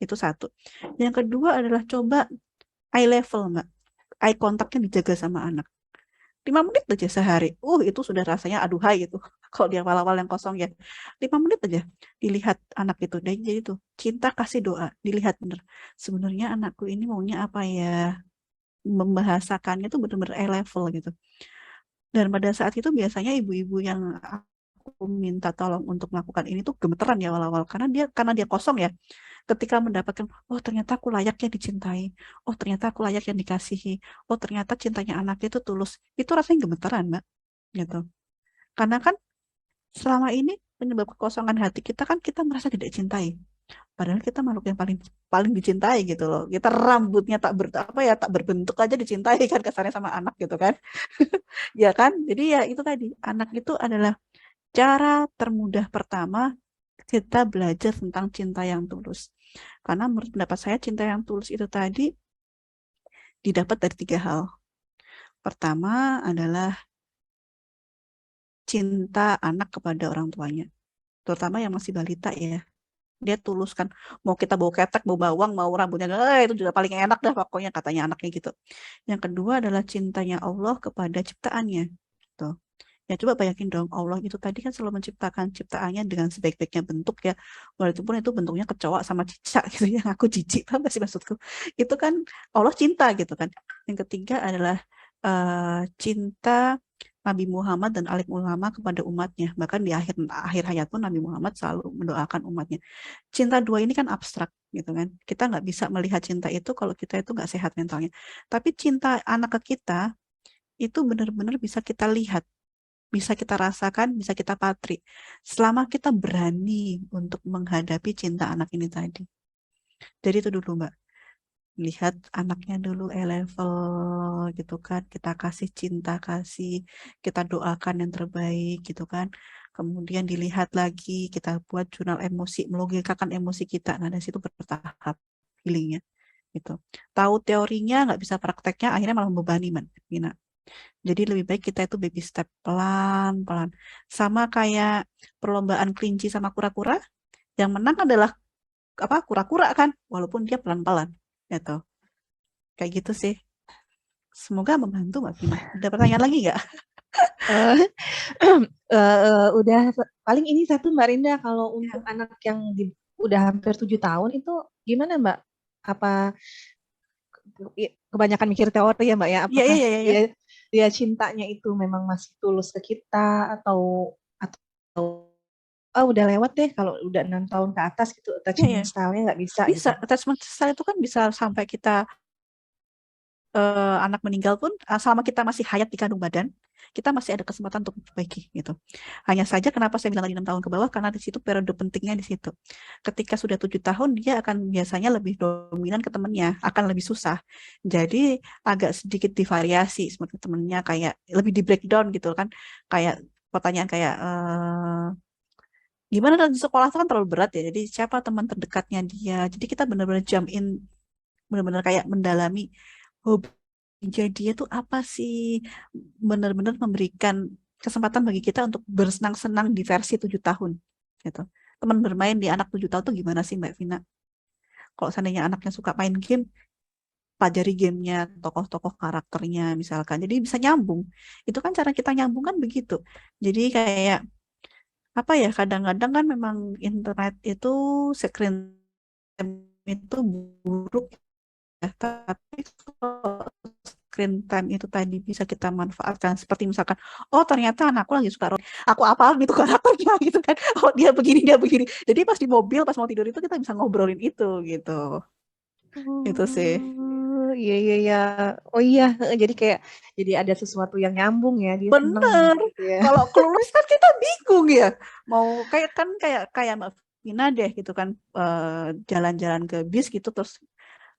Itu satu. Yang kedua adalah coba eye level, Mbak. Eye contact-nya dijaga sama anak. 5 menit aja sehari. Itu sudah rasanya aduhai gitu. Kalau dia awal-awal yang kosong ya. 5 menit aja dilihat anak itu. Dan jadi tuh cinta kasih doa. Dilihat bener. Sebenarnya anakku ini maunya apa ya? Membahasakannya tuh benar-benar eye level gitu. Dan pada saat itu biasanya ibu-ibu yang aku minta tolong untuk melakukan ini tuh gemeteran ya awal-awal. Karena dia kosong ya. Ketika mendapatkan, oh ternyata aku layaknya dicintai, oh ternyata aku layak yang dikasihi, oh ternyata cintanya anaknya itu tulus, itu rasanya gemeteran Mbak, gitu. Karena kan selama ini penyebab kekosongan hati kita kan kita merasa tidak cintai, padahal kita makhluk yang paling dicintai gitu loh. Kita rambutnya tak berbentuk aja dicintai kan kasarnya sama anak gitu kan, ya kan. Jadi ya itu tadi, anak itu adalah cara termudah pertama kita belajar tentang cinta yang tulus. Karena menurut pendapat saya cinta yang tulus itu tadi didapat dari 3 hal. Pertama adalah cinta anak kepada orang tuanya, terutama yang masih balita ya. Dia tulus kan, mau kita bau ketek, bau bawang, mau rambutnya, itu juga paling enak dah pokoknya katanya anaknya gitu. Yang kedua adalah cintanya Allah kepada ciptaannya. Gitu. Ya coba bayangin dong, Allah itu tadi kan selalu menciptakan ciptaannya dengan sebaik-baiknya bentuk ya. Walaupun itu bentuknya kecoa sama cicak gitu ya, aku jijik, paham gak sih maksudku? Itu kan Allah cinta gitu kan. Yang ketiga adalah cinta Nabi Muhammad dan alim ulama kepada umatnya. Bahkan di akhir hayat pun Nabi Muhammad selalu mendoakan umatnya. Cinta dua ini kan abstrak gitu kan. Kita nggak bisa melihat cinta itu kalau kita itu nggak sehat mentalnya. Tapi cinta anak ke kita itu benar-benar bisa kita lihat, bisa kita rasakan, bisa kita patri. Selama kita berani untuk menghadapi cinta anak ini tadi. Jadi itu dulu Mbak. Lihat anaknya dulu level gitu kan. Kita kasih cinta, kita doakan yang terbaik gitu kan. Kemudian dilihat lagi, kita buat jurnal emosi, melogikakan emosi kita. Nah, dari situ bertahap healingnya gitu. Tahu teorinya, nggak bisa prakteknya, akhirnya malah membebani, Gina. Jadi lebih baik kita itu baby step pelan-pelan. Sama kayak perlombaan kelinci sama kura-kura, yang menang adalah apa kura-kura kan, walaupun dia pelan-pelan, gitu. Kayak gitu sih. Semoga membantu Mbak Vina. Ada pertanyaan lagi nggak? Eh, udah paling ini satu Mbak Rinda, kalau untuk anak yang udah hampir 7 tahun itu gimana Mbak? Apa kebanyakan mikir teori ya Mbak ya? Iya, Apakah iya, iya, iya. dia cintanya itu memang masih tulus ke kita atau udah lewat deh kalau udah 6 tahun ke atas gitu, Iya, attachment iya. style-nya nggak bisa Bisa, gitu. attachment style itu kan bisa sampai kita anak meninggal pun, selama kita masih hayat di kandung badan, kita masih ada kesempatan untuk memperbaiki gitu. Hanya saja kenapa saya bilang tadi 6 tahun ke bawah, karena di situ periode pentingnya di situ. Ketika sudah 7 tahun, dia akan biasanya lebih dominan ke temennya, akan lebih susah. Jadi agak sedikit divariasi seperti temennya, kayak lebih di breakdown gitu kan. Kayak pertanyaan kayak gimana di sekolah itu kan terlalu berat ya. Jadi siapa teman terdekatnya dia. Jadi kita benar-benar jump in, benar-benar kayak mendalami hobi dia tuh apa sih, benar-benar memberikan kesempatan bagi kita untuk bersenang-senang di versi 7 tahun gitu. Teman bermain di anak 7 tahun tuh gimana sih Mbak Vina? Kalau seandainya anaknya suka main game, pelajari gamenya, tokoh-tokoh karakternya misalkan, jadi bisa nyambung. Itu kan cara kita nyambung kan begitu. Jadi kayak apa ya, kadang-kadang kan memang internet itu, screen time itu buruk ya, tapi kalau screen time itu tadi bisa kita manfaatkan seperti misalkan, oh ternyata anakku lagi suka rock, aku apal gitu karakternya gitu kan, oh dia begini, jadi pas di mobil pas mau tidur itu kita bisa ngobrolin itu gitu. Itu sih. Iya iya iya. Oh iya, jadi kayak jadi ada sesuatu yang nyambung ya, dia seneng Bener, gitu ya. kalau kelulus kan kita bingung ya, mau kayak kan kayak kayak Mbak Vina deh gitu kan, jalan-jalan ke bis gitu terus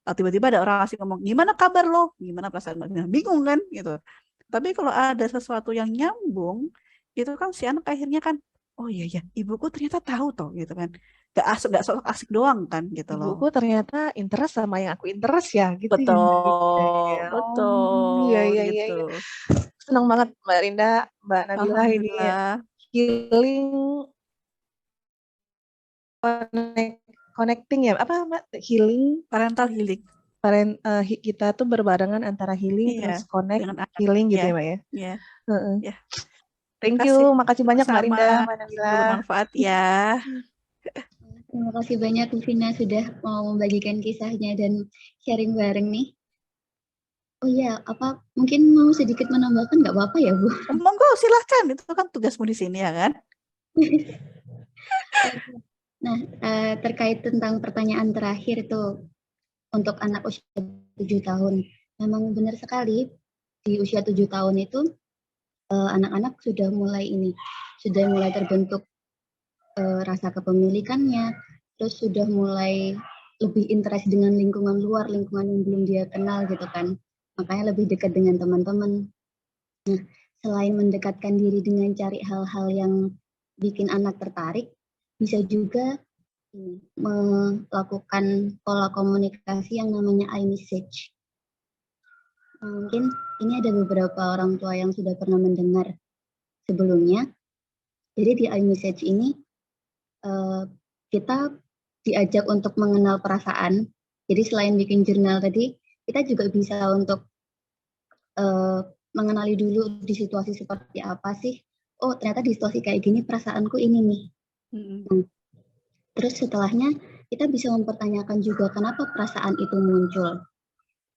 tiba-tiba ada orang asing ngomong gimana kabar lo, gimana perasaan Mbak Vina, bingung kan gitu. Tapi kalau ada sesuatu yang nyambung, itu kan si anak akhirnya kan, oh iya ya, ibuku ternyata tahu toh gitu kan, gak sok asik doang kan gitu loh. Ibuku ternyata interest sama yang aku interest ya, gitu ya Mbak Rinda Betul, ya. Oh iya betul iya iya. gitu. Iya. Senang banget Mbak Rinda, Mbak Nabila ini Alhamdulillah. healing, connecting ya, apa Mbak? Healing, Parental healing. kita tuh berbarengan antara healing Iya, terus connect, dengan anak. healing gitu Ya, ya Mbak ya. ya, Heeh. ya. Thank you, Kasih. makasih banyak Mbak Sama-sama. Rinda, Mbak Nabila. Bermanfaat ya. Terima kasih banyak Bu Vina sudah mau membagikan kisahnya dan sharing bareng nih. Oh iya, apa mungkin mau sedikit menambahkan nggak apa-apa ya Bu? Monggo silahkan, itu kan tugasmu di sini ya kan. Nah, terkait tentang pertanyaan terakhir itu untuk anak usia 7 tahun. Memang benar sekali, di usia 7 tahun itu anak-anak sudah mulai terbentuk rasa kepemilikannya, terus sudah mulai lebih interest dengan lingkungan luar, lingkungan yang belum dia kenal gitu kan. Makanya lebih dekat dengan teman-teman. Nah, selain mendekatkan diri dengan cari hal-hal yang bikin anak tertarik, bisa juga melakukan pola komunikasi yang namanya iMessage. Mungkin ini ada beberapa orang tua yang sudah pernah mendengar sebelumnya. Jadi di iMessage ini kita diajak untuk mengenal perasaan. Jadi selain bikin jurnal tadi, kita juga bisa untuk mengenali dulu di situasi seperti apa sih. Oh, ternyata di situasi kayak gini perasaanku ini nih. Terus setelahnya kita bisa mempertanyakan juga kenapa perasaan itu muncul.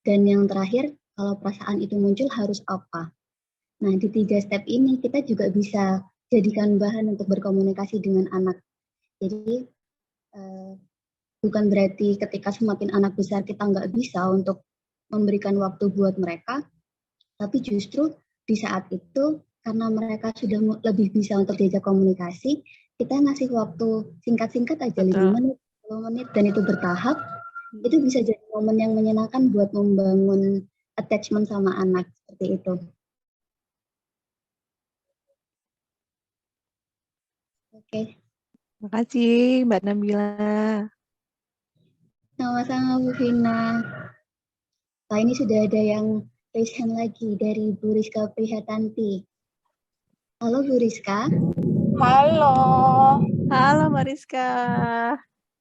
Dan yang terakhir, kalau perasaan itu muncul harus apa? Nah, di 3 step ini kita juga bisa jadikan bahan untuk berkomunikasi dengan anak. Jadi bukan berarti ketika semakin anak besar kita nggak bisa untuk memberikan waktu buat mereka, tapi justru di saat itu karena mereka sudah lebih bisa untuk diajak komunikasi, kita ngasih waktu singkat-singkat aja 5 menit, 10 menit, dan itu bertahap, itu bisa jadi momen yang menyenangkan buat membangun attachment sama anak, seperti itu. Oke. Terima kasih Mbak Nabila. Sama-sama Bu Vina. Nah, ini sudah ada yang raise hand lagi dari Bu Rizka Prihatanti. Halo Bu Rizka. Halo. Halo Mbak Rizka.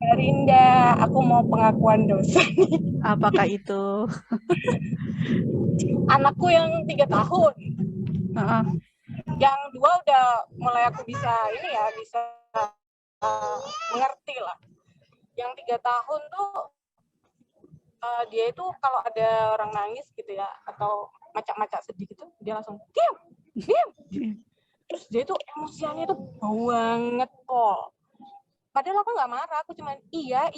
Mbak Rinda, aku mau pengakuan dosa. Apakah itu? Anakku yang 3 tahun. Yang 2 udah mulai aku bisa mengerti lah. Yang 3 tahun tuh dia itu kalau ada orang nangis gitu ya, atau macak-macak sedih gitu, dia langsung diam. Terus dia itu emosiannya itu bau banget, Pol. Padahal aku nggak marah, aku cuma iya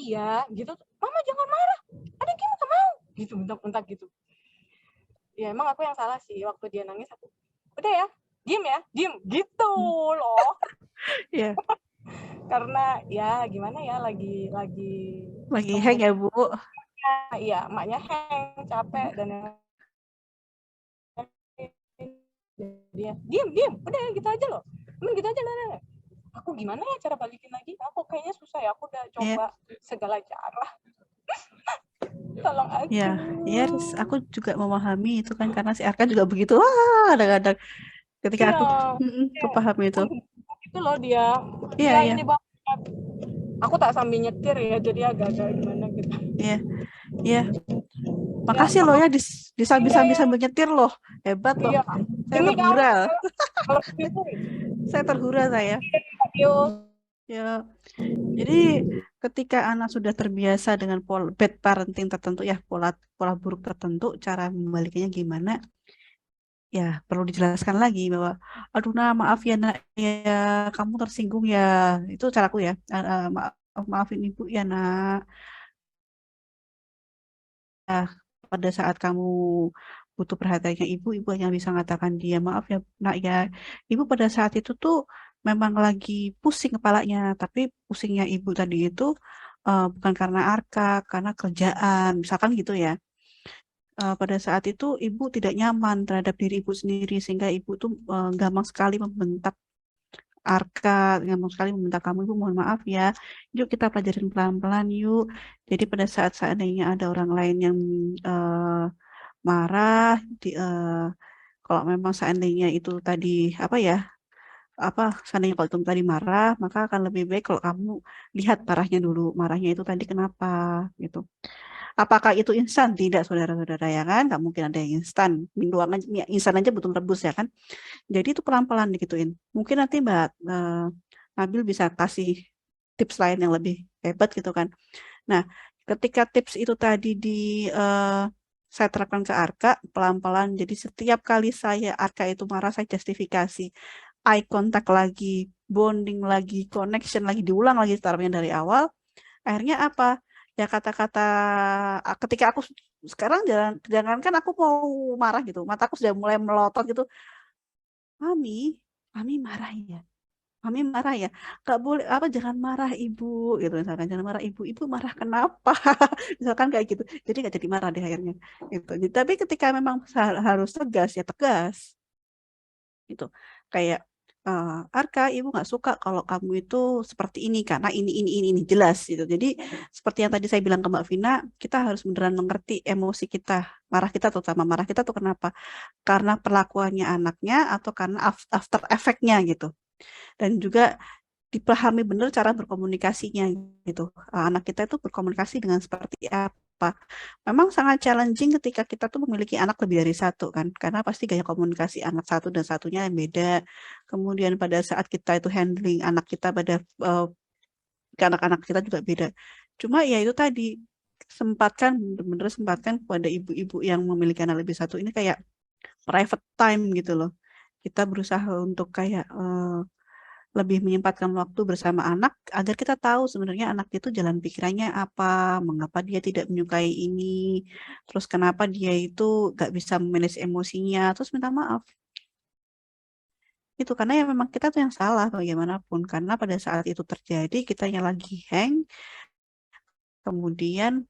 gitu. Mama jangan marah, ada gini nggak mau gitu, bentak-bentak gitu. Ya emang aku yang salah sih, waktu dia nangis aku udah ya diem gitu loh. Iya. Karena ya gimana ya, lagi hang ya Bu. Iya, emaknya hang, capek, dan dia diem udah gitu aja loh, gitu aja lah. Aku gimana ya cara balikin lagi? Aku kayaknya susah ya, aku udah coba segala cara. Tolong aku. Ya, aku juga memahami itu kan, karena si Arka juga begitu. Kadang-kadang ketika aku paham itu. Itu loh dia. Iya. Ini banget. Aku tak sambil nyetir ya, jadi agak-agak gimana gitu. Iya. Makasih loh ya sambil nyetir loh. Hebat loh. Saya terhura. Saya terhura saya. Ya. Jadi ketika anak sudah terbiasa dengan bad parenting tertentu ya, pola buruk tertentu, cara membalikannya gimana? Ya, perlu dijelaskan lagi bahwa aduh maaf ya nak, ya kamu tersinggung ya. Itu caraku ya. Maafin ibu ya nak. Pada saat kamu butuh perhatiannya ibu hanya bisa mengatakan dia maaf ya nak ya. Ibu pada saat itu tuh memang lagi pusing kepalanya, tapi pusingnya ibu tadi itu bukan karena Arka, karena kerjaan, misalkan gitu ya. Pada saat itu ibu tidak nyaman terhadap diri ibu sendiri, sehingga ibu tuh gampang sekali membentak Arka, gampang sekali meminta kamu, ibu mohon maaf ya, yuk kita pelajarin pelan-pelan yuk. Jadi pada saat seandainya ada orang lain yang marah, kalau memang seandainya itu tadi seandainya kalau itu tadi marah, maka akan lebih baik kalau kamu lihat marahnya dulu, marahnya itu tadi kenapa gitu. Apakah itu instan? Tidak, saudara-saudara, ya kan? Nggak mungkin ada yang instan. Instan aja butuh rebus ya kan? Jadi itu pelan-pelan digituin. Mungkin nanti Mbak Nabil bisa kasih tips lain yang lebih hebat gitu kan. Nah, ketika tips itu tadi saya terapkan ke Arka pelan-pelan. Jadi setiap kali Arka itu marah, saya justifikasi. Eye contact lagi, bonding lagi, connection lagi, diulang lagi startnya dari awal. Akhirnya apa? Ya kata-kata ketika aku sekarang jangankan aku mau marah gitu, mataku sudah mulai melotot gitu. Mami marah ya. Mami marah ya. Gak boleh jangan marah ibu gitu, misalkan jangan marah ibu. Ibu marah kenapa? Misalkan kayak gitu. Jadi gak jadi marah deh akhirnya. Gitu. Jadi, tapi ketika memang harus tegas ya tegas. Gitu. Kayak Arka, ibu nggak suka kalau kamu itu seperti ini karena ini jelas gitu. Jadi seperti yang tadi saya bilang ke Mbak Vina, kita harus beneran mengerti emosi kita, marah kita terutama marah kita tuh kenapa? Karena perlakuannya anaknya atau karena after effect-nya gitu. Dan juga dipahami benar cara berkomunikasinya gitu. Anak kita itu berkomunikasi dengan seperti apa. Memang sangat challenging ketika kita tuh memiliki anak lebih dari satu kan, karena pasti gaya komunikasi anak satu dan satunya yang beda. Kemudian pada saat kita itu handling anak kita pada ke anak-anak kita juga beda. Cuma ya itu tadi sempatkan bener-bener sempatkan kepada ibu-ibu yang memiliki anak lebih satu ini kayak private time gitu loh. Kita berusaha untuk kayak lebih menyempatkan waktu bersama anak agar kita tahu sebenarnya anak itu jalan pikirannya apa, mengapa dia tidak menyukai ini, terus kenapa dia itu gak bisa memanage emosinya, terus minta maaf. Itu karena ya memang kita tuh yang salah bagaimanapun, karena pada saat itu terjadi kitanya lagi hang, kemudian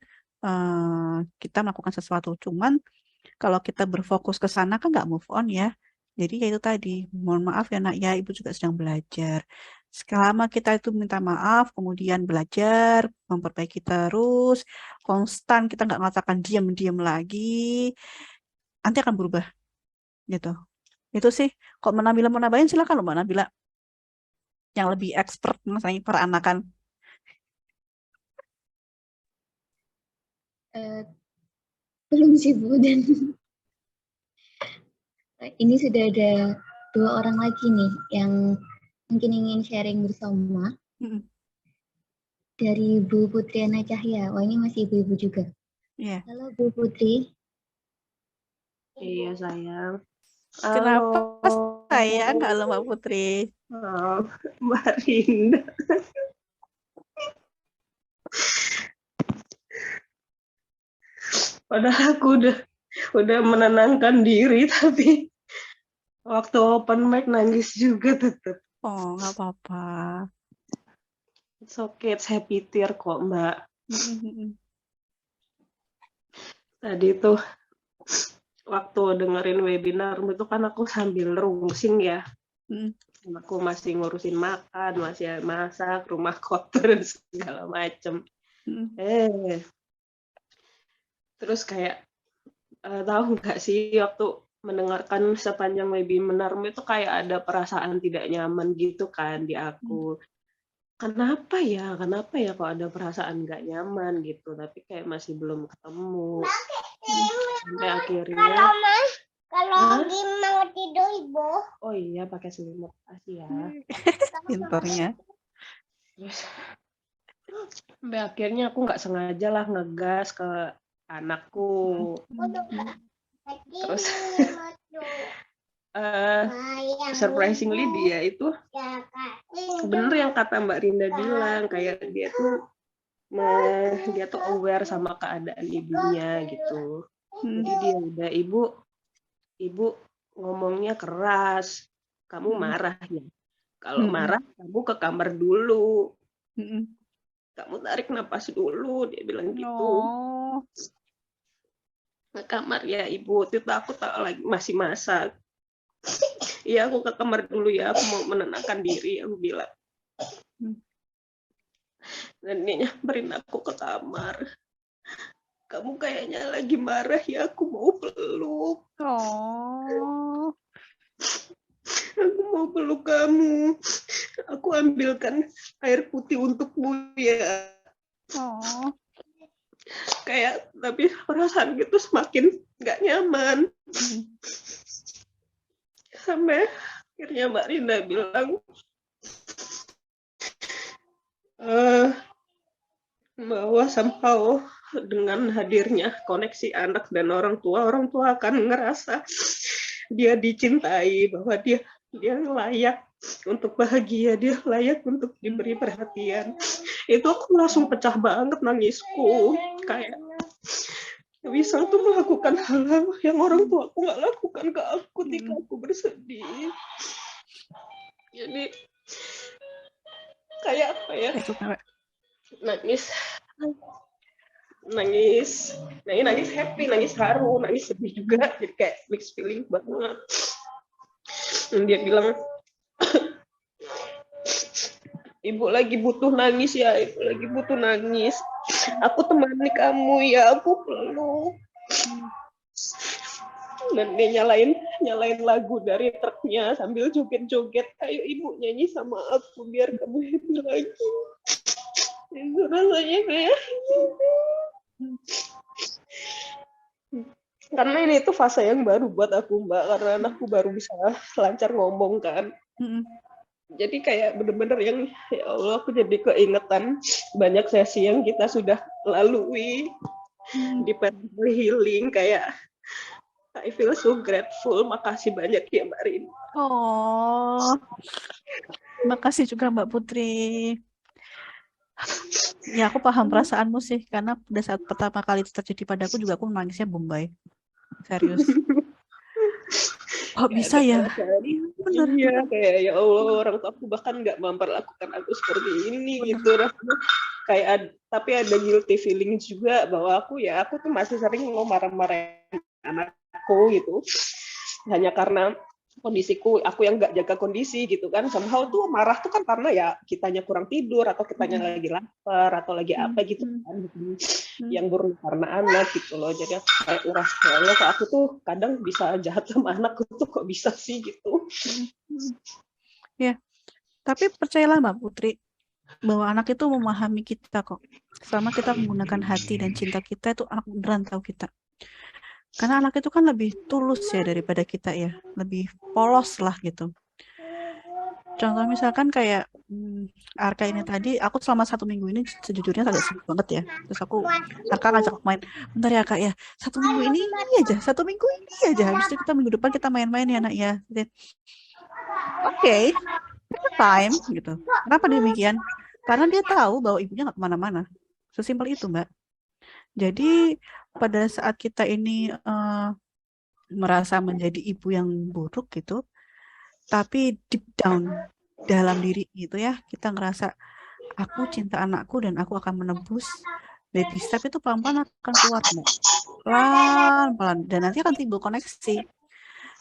kita melakukan sesuatu. Cuman kalau kita berfokus ke sana kan nggak move on ya. Jadi ya itu tadi, mohon maaf ya nak ya, ibu juga sedang belajar. Selama kita itu minta maaf, kemudian belajar, memperbaiki terus, konstan, kita nggak mengatakan diam-diam lagi, nanti akan berubah. Gitu. Itu sih, kok Mbak Nabila mau nambahin silakan loh Mbak Nabila. Yang lebih expert misalnya peranakan. Belum sih Bu, dan ini sudah ada 2 orang lagi nih yang mungkin ingin sharing bersama. Dari Bu Putriana Cahya. Wah, ini masih ibu-ibu juga. Iya. Halo Bu Putri. Iya sayang. Kenapa sayang? Halo Mbak Putri. Oh, Mbak Rinda. Padahal aku udah menenangkan diri, tapi waktu open mic nangis juga tetap. Oh, nggak apa-apa. It's okay, it's happy tear kok Mbak. Tadi tuh waktu dengerin webinar itu kan aku sambil rungsing ya. Aku masih ngurusin makan, masih masak, rumah kotor dan segala macem. Terus kayak tahu nggak sih waktu mendengarkan sepanjang webinar itu kayak ada perasaan tidak nyaman gitu kan di aku. Kenapa ya kok ada perasaan nggak nyaman gitu, tapi kayak masih belum ketemu. Sampai akhirnya Kalau lagi mau tidur Ibu. Oh iya pakai selimut, kasih ya. Pintarnya. Terus sampai akhirnya aku nggak sengaja lah ngegas ke anakku. Terus surprisingly dia itu bener yang kata Mbak Rinda bilang, kayak dia tuh aware sama keadaan ibunya gitu. Jadi dia udah ibu ngomongnya keras, kamu marah ya. Kalau marah kamu ke kamar dulu. Kamu tarik napas dulu, dia bilang gitu. Ke kamar ya ibu, itu aku lagi masih masak. Iya aku ke kamar dulu ya, aku mau menenangkan diri, aku bilang. Dan dia nyamperin aku ke kamar. Kamu kayaknya lagi marah ya, aku mau peluk. Aku mau peluk kamu. Aku ambilkan air putih untukmu ya. Kayak tapi perasaan gitu semakin nggak nyaman. Sampai akhirnya Mbak Rinda bilang bahwa somehow dengan hadirnya koneksi anak dan orang tua akan ngerasa dia dicintai, bahwa dia layak untuk bahagia, dia layak untuk diberi perhatian. Itu aku langsung pecah banget nangisku, kayak bisa tuh melakukan hal-hal yang orang tua aku nggak lakukan ke aku ketika aku bersedih. Jadi kayak apa ya? Nangis happy, nangis haru, nangis sedih juga, jadi kayak mixed feeling banget. Dan dia bilang Ibu lagi butuh nangis ya, ibu lagi butuh nangis. Aku temani kamu ya, aku peluk. Dan dia nyalain lagu dari truknya sambil joget-joget. Ayo ibu nyanyi sama aku biar kamu happy lagi. Itu rasanya kayak karena ini tuh fase yang baru buat aku, Mbak, karena anakku baru bisa lancar ngomong kan. Jadi kayak bener-bener yang ya Allah, aku jadi keingetan banyak sesi yang kita sudah lalui di parental healing. Kayak I feel so grateful. Makasih banyak ya Mbak Rin. Oh, makasih juga Mbak Putri. Ya, aku paham perasaanmu sih, karena pada saat pertama kali itu terjadi padaku juga aku nangisnya Bombay. Serius. Kok bisa ya? Bener. Iya, kayak ya Allah, orang tua aku bahkan nggak memperlakukan aku seperti ini. Bener. Gitu rasanya. Kayak tapi ada guilty feeling juga bahwa aku tuh masih sering marah-marahin anakku gitu. Hanya karena kondisiku, aku yang nggak jaga kondisi gitu kan. Somehow tuh marah tuh kan karena ya kitanya kurang tidur atau kitanya lagi lapar atau lagi apa gitu kan. Yang buruk karena anak gitu loh. Jadi aku kayak ngerasa ya Allah, aku tuh kadang bisa jahat sama anakku tuh kok bisa sih gitu. Ya, tapi percayalah Mbak Putri bahwa anak itu memahami kita kok. Selama kita menggunakan hati dan cinta kita, itu anak beneran tahu kita. Karena anak itu kan lebih tulus ya daripada kita ya, lebih polos lah gitu. Contoh misalkan kayak Arka ini tadi, aku selama 1 minggu ini sejujurnya agak sibuk banget ya. Terus Arka ngajak aku main, bentar ya Kak ya, 1 minggu ini aja, 1 minggu ini aja. Habis itu kita minggu depan kita main-main ya nak ya. Oke, time gitu. Kenapa demikian? Karena dia tahu bahwa ibunya nggak kemana-mana. Sesimpel itu Mbak. Jadi pada saat kita ini merasa menjadi ibu yang buruk gitu, tapi deep down dalam diri gitu ya, kita ngerasa aku cinta anakku dan aku akan menebus. Baby step itu pelan-pelan akan keluar Mbak. Pelan-pelan. Dan nanti akan timbul koneksi.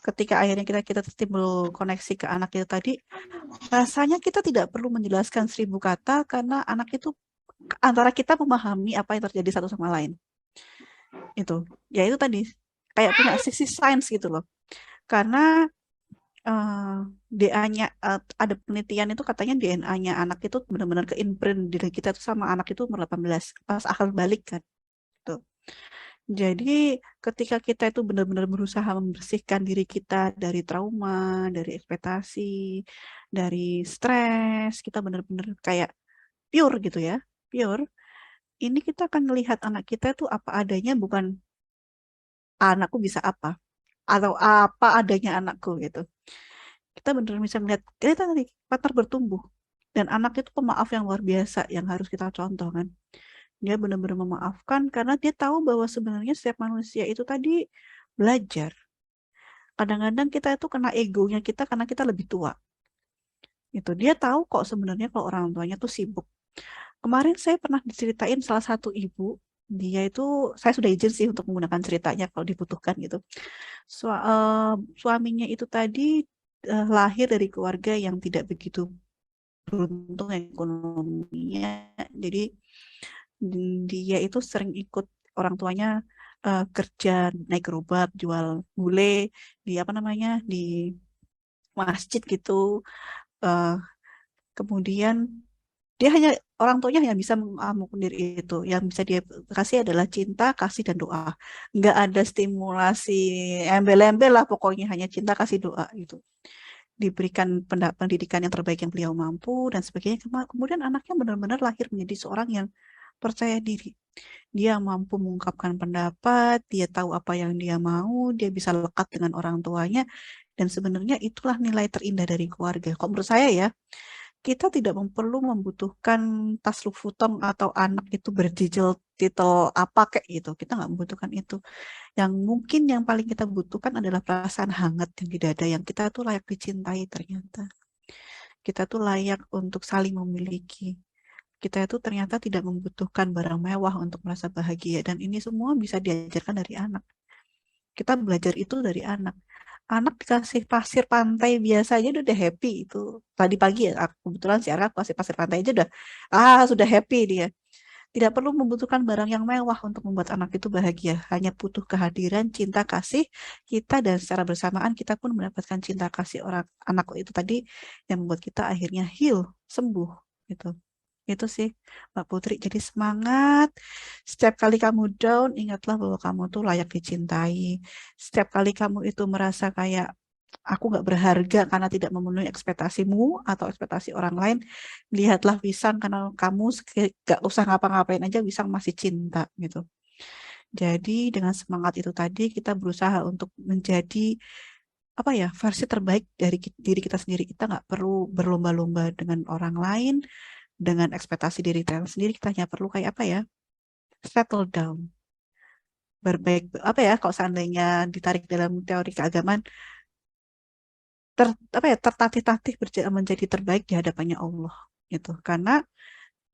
Ketika akhirnya kita timbul koneksi ke anak itu tadi, rasanya kita tidak perlu menjelaskan 1000 kata karena anak itu antara kita memahami apa yang terjadi satu sama lain. Itu, ya itu tadi kayak punya sisi sains gitu loh. Karena DNA-nya ada penelitian itu katanya DNA-nya anak itu benar-benar ke-imprint diri kita tuh sama anak itu umur 18 pas akal balik kan. Tuh. Jadi ketika kita itu benar-benar berusaha membersihkan diri kita dari trauma, dari ekspektasi, dari stres, kita benar-benar kayak pure gitu ya, pure. Ini kita akan melihat anak kita itu apa adanya, bukan anakku bisa apa, atau apa adanya anakku gitu. Kita benar-benar bisa melihat, kita tadi partner bertumbuh. Dan anak itu pemaaf yang luar biasa yang harus kita contoh kan. Dia benar-benar memaafkan karena dia tahu bahwa sebenarnya setiap manusia itu tadi belajar. Kadang-kadang kita itu kena egonya kita karena kita lebih tua. Itu dia tahu kok sebenarnya kalau orang tuanya tuh sibuk. Kemarin saya pernah diceritain salah satu ibu, dia itu saya sudah izin sih untuk menggunakan ceritanya kalau dibutuhkan gitu. Suaminya itu tadi lahir dari keluarga yang tidak begitu beruntung ekonominya. Jadi dia itu sering ikut orang tuanya kerja naik gerobak jual gulai di di masjid gitu. Kemudian dia orang tuanya hanya bisa mengakomodir itu. Yang bisa dia kasih adalah cinta, kasih dan doa. Nggak ada stimulasi embel-embel lah, pokoknya hanya cinta, kasih, doa gitu. Diberikan pendidikan yang terbaik yang beliau mampu dan sebagainya. Kemudian anaknya benar-benar lahir menjadi seorang yang percaya diri. Dia mampu mengungkapkan pendapat, dia tahu apa yang dia mau, dia bisa lekat dengan orang tuanya, dan sebenarnya itulah nilai terindah dari keluarga. Kalau menurut saya ya, kita tidak perlu membutuhkan tas Louboutin atau anak itu bertitel apa kayak gitu. Kita nggak membutuhkan itu. Yang mungkin yang paling kita butuhkan adalah perasaan hangat yang di dada, yang kita tuh layak dicintai ternyata. Kita tuh layak untuk saling memiliki. Kita itu ternyata tidak membutuhkan barang mewah untuk merasa bahagia. Dan ini semua bisa diajarkan dari anak. Kita belajar itu dari anak. Anak dikasih pasir pantai biasa aja udah happy itu. Tadi pagi ya, kebetulan si Arka kasih pasir pantai aja udah, sudah happy dia. Tidak perlu membutuhkan barang yang mewah untuk membuat anak itu bahagia. Hanya butuh kehadiran, cinta, kasih kita, dan secara bersamaan kita pun mendapatkan cinta kasih orang anak itu tadi yang membuat kita akhirnya heal, sembuh gitu. Itu sih Mbak Putri. Jadi semangat. Setiap kali kamu down, ingatlah bahwa kamu tuh layak dicintai. Setiap kali kamu itu merasa kayak aku nggak berharga karena tidak memenuhi ekspektasimu atau ekspektasi orang lain, lihatlah Wisang karena kamu nggak usah ngapa-ngapain aja Wisang masih cinta gitu. Jadi dengan semangat itu tadi kita berusaha untuk menjadi apa ya, versi terbaik dari diri kita sendiri. Kita nggak perlu berlomba-lomba dengan orang lain, dengan ekspektasi diri kita sendiri. Kita hanya perlu kayak apa ya, settle down, berbaik apa ya, kalau seandainya ditarik dalam teori keagamaan, tertatih-tatih menjadi terbaik di hadapannya Allah gitu. Karena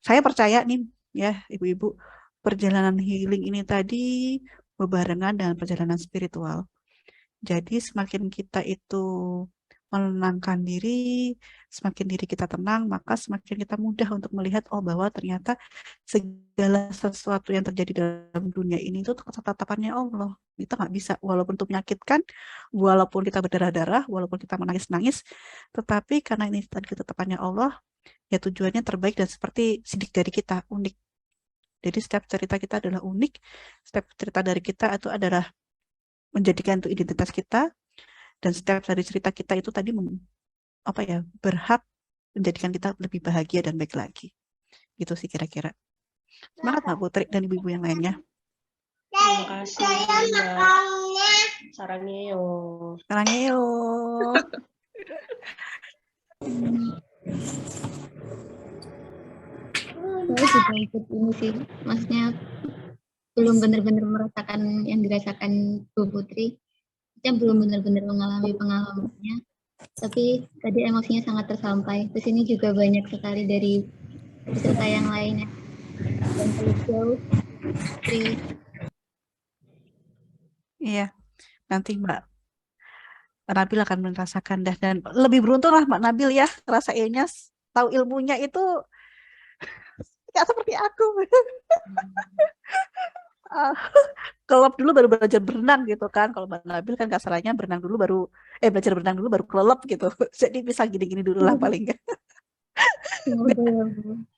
saya percaya nih ya ibu-ibu, perjalanan healing ini tadi berbarengan dengan perjalanan spiritual. Jadi semakin kita itu menenangkan diri, semakin diri kita tenang, maka semakin kita mudah untuk melihat bahwa ternyata segala sesuatu yang terjadi dalam dunia ini itu ketetapannya Allah. Kita nggak bisa, walaupun itu menyakitkan, walaupun kita berdarah-darah, walaupun kita menangis-nangis, tetapi karena ini tadi ketetapannya Allah, ya tujuannya terbaik dan seperti sidik dari kita, unik. Jadi setiap cerita kita adalah unik, setiap cerita dari kita itu adalah menjadikan itu identitas kita, dan setiap dari cerita kita itu tadi berhak menjadikan kita lebih bahagia dan baik lagi. Gitu sih kira-kira. Semangat Mbak Putri dan ibu-ibu yang lainnya. Terima kasih Mbak. Sarangeo. Sarangeo. Saya juga ikut ini sih, maksudnya belum benar-benar merasakan yang dirasakan Bu Putri. Saya belum benar-benar mengalami pengalamannya, tapi tadi emosinya sangat tersampai. Terus ini juga banyak sekali dari peserta yang lainnya. Dan jauh, Putri. Iya, nanti Mbak Nabil akan merasakan dan lebih beruntung lah Mbak Nabil ya, rasainnya, tahu ilmunya itu nggak seperti aku. Kelelep dulu baru belajar berenang gitu kan. Kalau Mbak Nabil kan kasarannya berenang dulu baru belajar berenang dulu baru kelelep gitu. Jadi bisa gini-gini dulu lah paling enggak.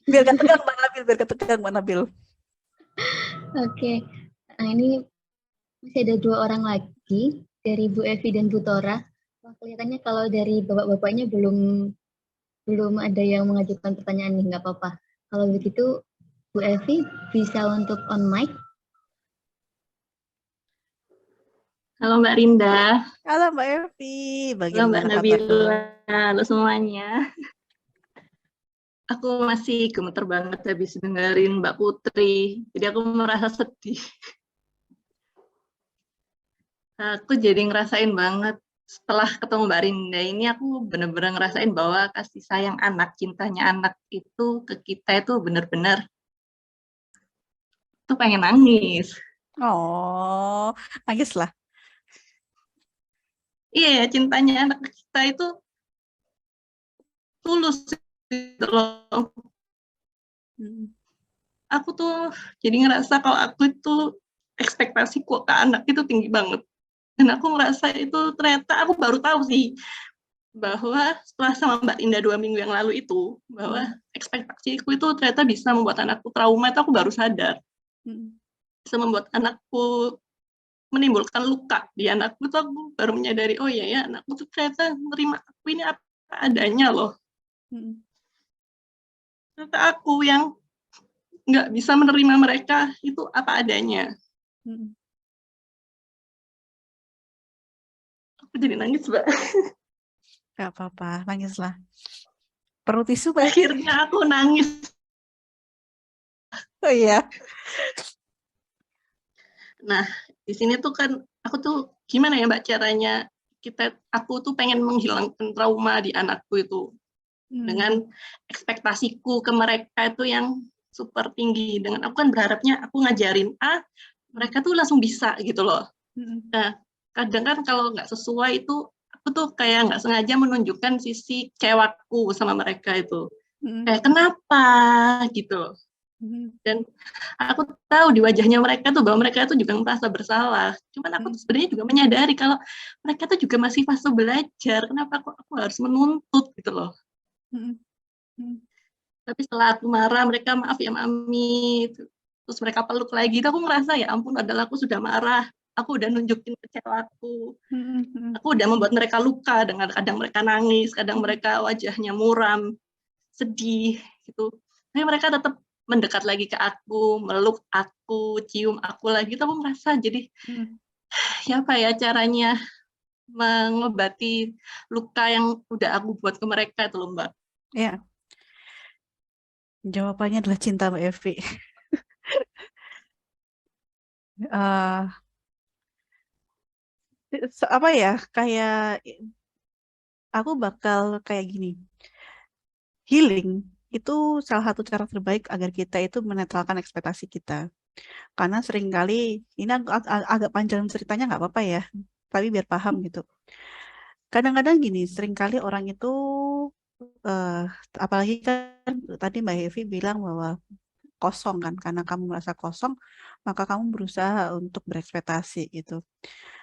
Biar gak tegang Mbak Nabil, biar gak tegang Mbak Nabil. Oke. Nah ini masih ada 2 orang lagi dari Bu Evi dan Bu Tora. Wah, kelihatannya kalau dari bapak-bapaknya belum ada yang mengajukan pertanyaan nih, nggak apa-apa. Kalau begitu Bu Evi bisa untuk on mic. Halo Mbak Rinda. Halo Mbak Evi. Halo Mbak Nabila. Halo semuanya. Aku masih gemeter banget habis dengerin Mbak Putri. Jadi aku merasa sedih. Aku jadi ngerasain banget setelah ketemu Mbak Rinda ini, aku benar-benar ngerasain bahwa kasih sayang anak, cintanya anak itu ke kita itu benar-benar tuh pengen nangis. Oh, nangis lah. Iya, cintanya anak ke kita itu tulus gitu loh. Aku tuh jadi ngerasa kalau aku itu ekspektasiku ke anak itu tinggi banget. Dan aku ngerasa itu ternyata aku baru tahu sih bahwa setelah sama Mbak Rinda 2 minggu yang lalu itu, bahwa ekspektasiku itu ternyata bisa membuat anakku trauma, itu aku baru sadar. Bisa membuat anakku menimbulkan luka di anakku, tuh aku baru menyadari, oh iya ya, anakku tuh ternyata menerima aku ini apa adanya loh. Ternyata aku yang nggak bisa menerima mereka itu apa adanya. Aku jadi nangis, Mbak. Gak apa-apa, nangislah. Perlu tisu, Mbak? Akhirnya aku nangis. Oh iya. Nah, di sini tuh kan aku tuh gimana ya Mbak caranya aku tuh pengen menghilangkan trauma di anakku itu dengan ekspektasiku ke mereka itu yang super tinggi. Dengan aku kan berharapnya aku ngajarin A, mereka tuh langsung bisa gitu loh. Nah, kadang kan kalau nggak sesuai itu aku tuh kayak nggak sengaja menunjukkan sisi kecewaku sama mereka itu. Kayak kenapa gitu. Dan aku tahu di wajahnya mereka tuh bahwa mereka tuh juga merasa bersalah. Cuman aku tuh sebenarnya juga menyadari kalau mereka tuh juga masih fase belajar. Kenapa aku harus menuntut gitu loh. Tapi setelah aku marah, mereka maaf ya Mami. Terus mereka peluk lagi. Aku ngerasa ya ampun, padahal aku sudah marah. Aku udah nunjukin kecewaku. Aku udah membuat mereka luka dengan kadang mereka nangis, kadang mereka wajahnya muram, sedih gitu. Tapi mereka tetap mendekat lagi ke aku, meluk aku, cium aku lagi. Itu aku merasa jadi ya apa ya caranya mengobati luka yang udah aku buat ke mereka itu loh Mbak. Ya, jawabannya adalah cinta Mbak Evi. Apa ya, kayak aku bakal kayak gini. Healing itu salah satu cara terbaik agar kita itu menetralkan ekspektasi kita. Karena seringkali, ini agak panjang ceritanya nggak apa-apa ya, tapi biar paham gitu. Kadang-kadang gini, seringkali orang itu, apalagi kan tadi Mbak Hevi bilang bahwa kosong kan, karena kamu merasa kosong, maka kamu berusaha untuk berekspektasi gitu.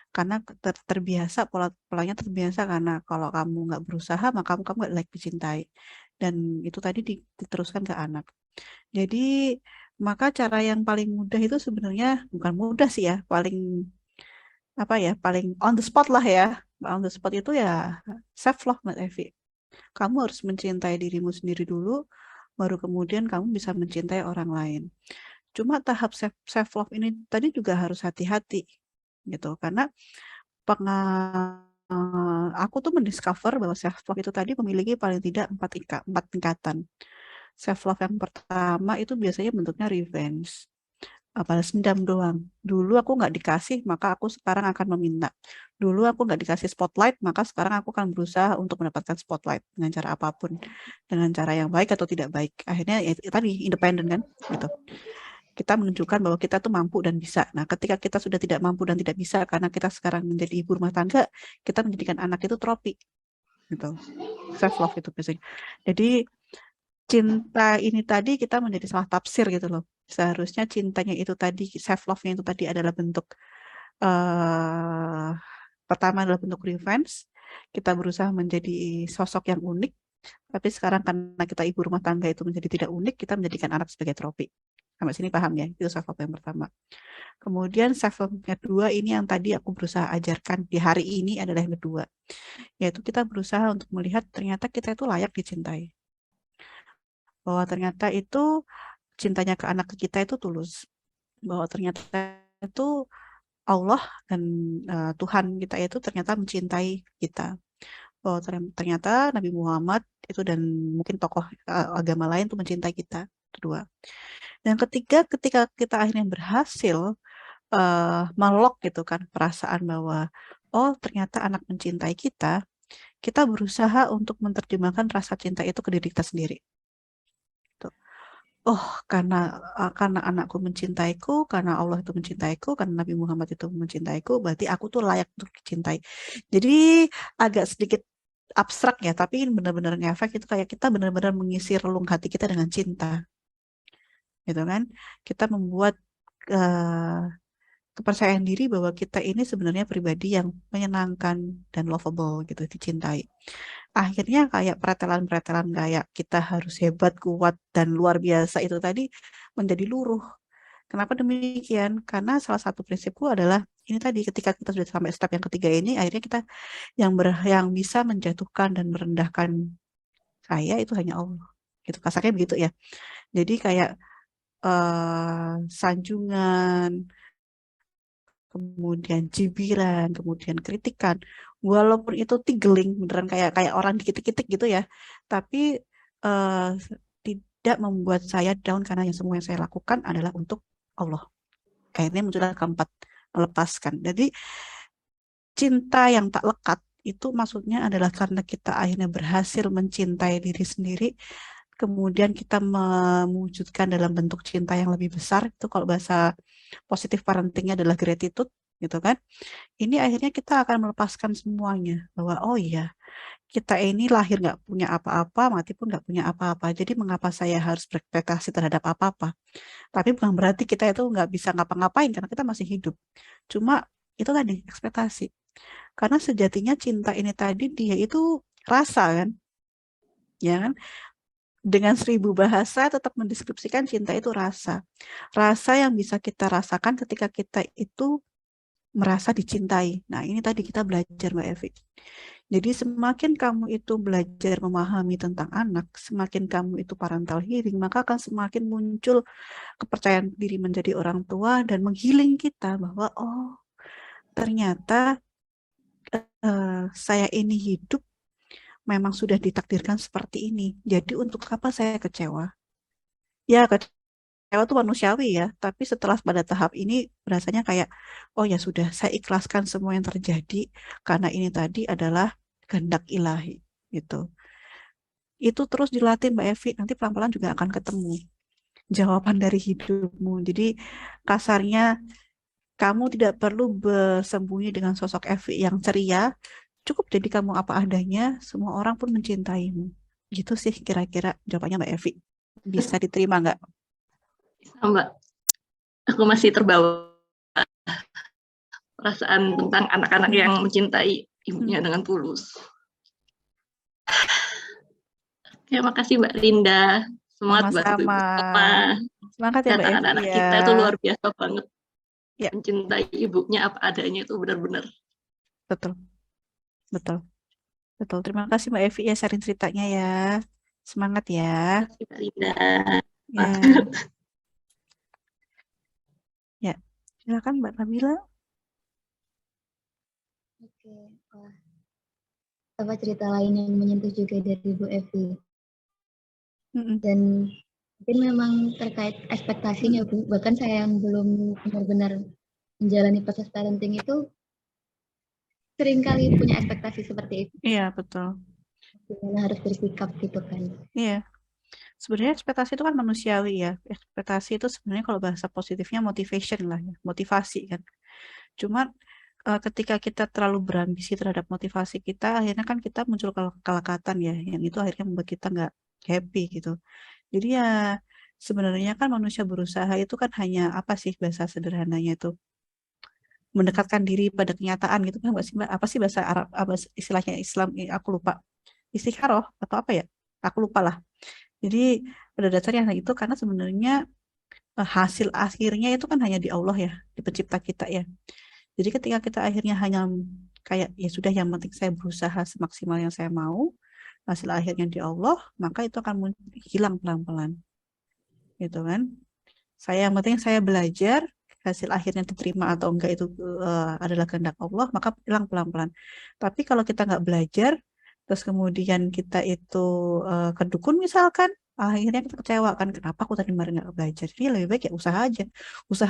Karena terbiasa, polanya terbiasa karena kalau kamu nggak berusaha, maka kamu nggak like dicintai. Dan itu tadi diteruskan ke anak. Jadi, maka cara yang paling mudah itu sebenarnya, bukan mudah sih ya, paling paling on the spot lah ya. On the spot itu ya self love Mbak Evi. Kamu harus mencintai dirimu sendiri dulu, baru kemudian kamu bisa mencintai orang lain. Cuma tahap self love ini tadi juga harus hati-hati gitu, karena aku tuh mendiscover bahwa self love itu tadi memiliki paling tidak 4 tingkatan. Self love yang pertama itu biasanya bentuknya revenge. Balas dendam doang. Dulu aku nggak dikasih, maka aku sekarang akan meminta. Dulu aku nggak dikasih spotlight, maka sekarang aku akan berusaha untuk mendapatkan spotlight dengan cara apapun, dengan cara yang baik atau tidak baik. Akhirnya ya tadi independen kan, gitu. Kita menunjukkan bahwa kita tuh mampu dan bisa. Nah, ketika kita sudah tidak mampu dan tidak bisa karena kita sekarang menjadi ibu rumah tangga, kita menjadikan anak itu tropi, gitu. Self love itu biasanya. Jadi cinta ini tadi kita menjadi salah tafsir gitu loh. Seharusnya cintanya itu tadi, self love-nya itu tadi adalah bentuk pertama adalah bentuk revenge. Kita berusaha menjadi sosok yang unik, tapi sekarang karena kita ibu rumah tangga itu menjadi tidak unik, kita menjadikan anak sebagai tropi. Sampai sini paham ya? Itu self love yang pertama. Kemudian self love yang kedua ini yang tadi aku berusaha ajarkan di hari ini adalah yang kedua. Yaitu kita berusaha untuk melihat ternyata kita itu layak dicintai. Bahwa ternyata itu cintanya ke anak kita itu tulus. Bahwa ternyata itu Allah dan Tuhan kita itu ternyata mencintai kita. Bahwa ternyata Nabi Muhammad itu dan mungkin tokoh agama lain itu mencintai kita. Kedua. Dan ketiga, ketika kita akhirnya berhasil melok gitu kan perasaan bahwa oh ternyata anak mencintai kita, kita berusaha untuk menerjemahkan rasa cinta itu ke diri kita sendiri. Oh, karena anakku mencintaiku, karena Allah itu mencintaiku, karena Nabi Muhammad itu mencintaiku, berarti aku tuh layak untuk dicintai. Jadi agak sedikit abstrak ya, tapi ini benar-benar ngefek itu kayak kita benar-benar mengisi relung hati kita dengan cinta. Gitu kan? Kita membuat kepercayaan diri bahwa kita ini sebenarnya pribadi yang menyenangkan dan lovable gitu, dicintai. Akhirnya kayak pretelan-pretelan kayak kita harus hebat, kuat, dan luar biasa itu tadi menjadi luruh. Kenapa demikian? Karena salah satu prinsipku adalah ini tadi ketika kita sudah sampai step yang ketiga ini, akhirnya kita yang bisa menjatuhkan dan merendahkan saya itu hanya Allah. Gitu kasarnya begitu ya. Jadi kayak sanjungan, kemudian cibiran, kemudian kritikan, walaupun itu tigeling beneran kayak orang dikitik-kitik gitu ya, tapi tidak membuat saya down karena semua yang saya lakukan adalah untuk Allah. Akhirnya muncullah keempat, melepaskan. Jadi cinta yang tak lekat itu maksudnya adalah karena kita akhirnya berhasil mencintai diri sendiri, kemudian kita mewujudkan dalam bentuk cinta yang lebih besar. Itu kalau bahasa positif parentingnya adalah gratitude. gitu kan. Ini akhirnya kita akan melepaskan semuanya bahwa oh iya, kita ini lahir nggak punya apa-apa, mati pun nggak punya apa-apa. Jadi mengapa saya harus berekspektasi terhadap apa-apa? Tapi bukan berarti kita itu nggak bisa ngapa-ngapain karena kita masih hidup. Cuma itu tadi ekspektasi. Karena sejatinya cinta ini tadi dia itu rasa kan, ya kan? Dengan 1000 bahasa tetap mendeskripsikan cinta itu rasa. Rasa yang bisa kita rasakan ketika kita itu merasa dicintai. Nah, ini tadi kita belajar, Mbak Evi. Jadi semakin kamu itu belajar memahami tentang anak, semakin kamu itu parental healing, maka akan semakin muncul kepercayaan diri menjadi orang tua dan menghealing kita bahwa oh, ternyata saya ini hidup memang sudah ditakdirkan seperti ini. Jadi untuk apa saya kecewa? Ya, kecewa itu manusiawi ya, tapi setelah pada tahap ini rasanya kayak, oh ya sudah, saya ikhlaskan semua yang terjadi karena ini tadi adalah kehendak ilahi gitu. Itu terus dilatih Mbak Evi, nanti pelan-pelan juga akan ketemu jawaban dari hidupmu. Jadi kasarnya kamu tidak perlu bersembunyi dengan sosok Evi yang ceria, cukup jadi kamu apa adanya, semua orang pun mencintaimu. Gitu sih kira-kira jawabannya Mbak Evi. Bisa diterima nggak? Bisa, Mbak. Aku masih terbawa perasaan tentang anak-anak yang mencintai ibunya dengan tulus. Terima kasih Mbak Linda. Semangat buat Sama-sama. ibu-ibu. Semangat ya Mbak Evi Anak-anak ya. kita itu luar biasa banget. Ya. Mencintai ibunya apa adanya itu benar-benar. Betul. Betul. Betul. Terima kasih Mbak Evi ya sharing ceritanya ya. Semangat ya. Terima kasih Mbak Linda. Ya. Ya. Silakan Mbak Nabila. Oke, wah. Apa cerita lain yang menyentuh juga dari Bu Evi? Dan mungkin memang terkait ekspektasinya Bu, bahkan saya yang belum benar-benar menjalani proses parenting itu seringkali punya ekspektasi seperti itu. Iya, betul. Gimana harus bersikap gitu kan. Iya. Sebenarnya ekspektasi itu kan manusiawi ya. Ekspektasi itu sebenarnya kalau bahasa positifnya motivation lah ya, motivasi kan. Cuma ketika kita terlalu berambisi terhadap motivasi kita, akhirnya kan kita muncul kelekatan ya, yang itu akhirnya membuat kita nggak happy gitu. Jadi ya sebenarnya kan manusia berusaha itu kan hanya apa sih bahasa sederhananya itu mendekatkan diri pada kenyataan gitu kan Mbak sih Mbak? Apa sih bahasa Arab, apa istilahnya Islam? Aku lupa. Istikharah atau apa ya? Aku lupa lah. Jadi pada dasarnya itu karena sebenarnya hasil akhirnya itu kan hanya di Allah ya, di pencipta kita ya. Jadi ketika kita akhirnya hanya kayak ya sudah yang penting saya berusaha semaksimal yang saya mau, hasil akhirnya di Allah, maka itu akan hilang pelan-pelan. Gitu kan. Yang penting saya belajar, hasil akhirnya diterima atau enggak itu adalah kehendak Allah, maka hilang pelan-pelan. Tapi kalau kita nggak belajar, terus kemudian kita itu kedukun misalkan, akhirnya kita kecewa kan, kenapa aku tadi kemarin nggak belajar. Jadi lebih baik ya usaha aja. Usaha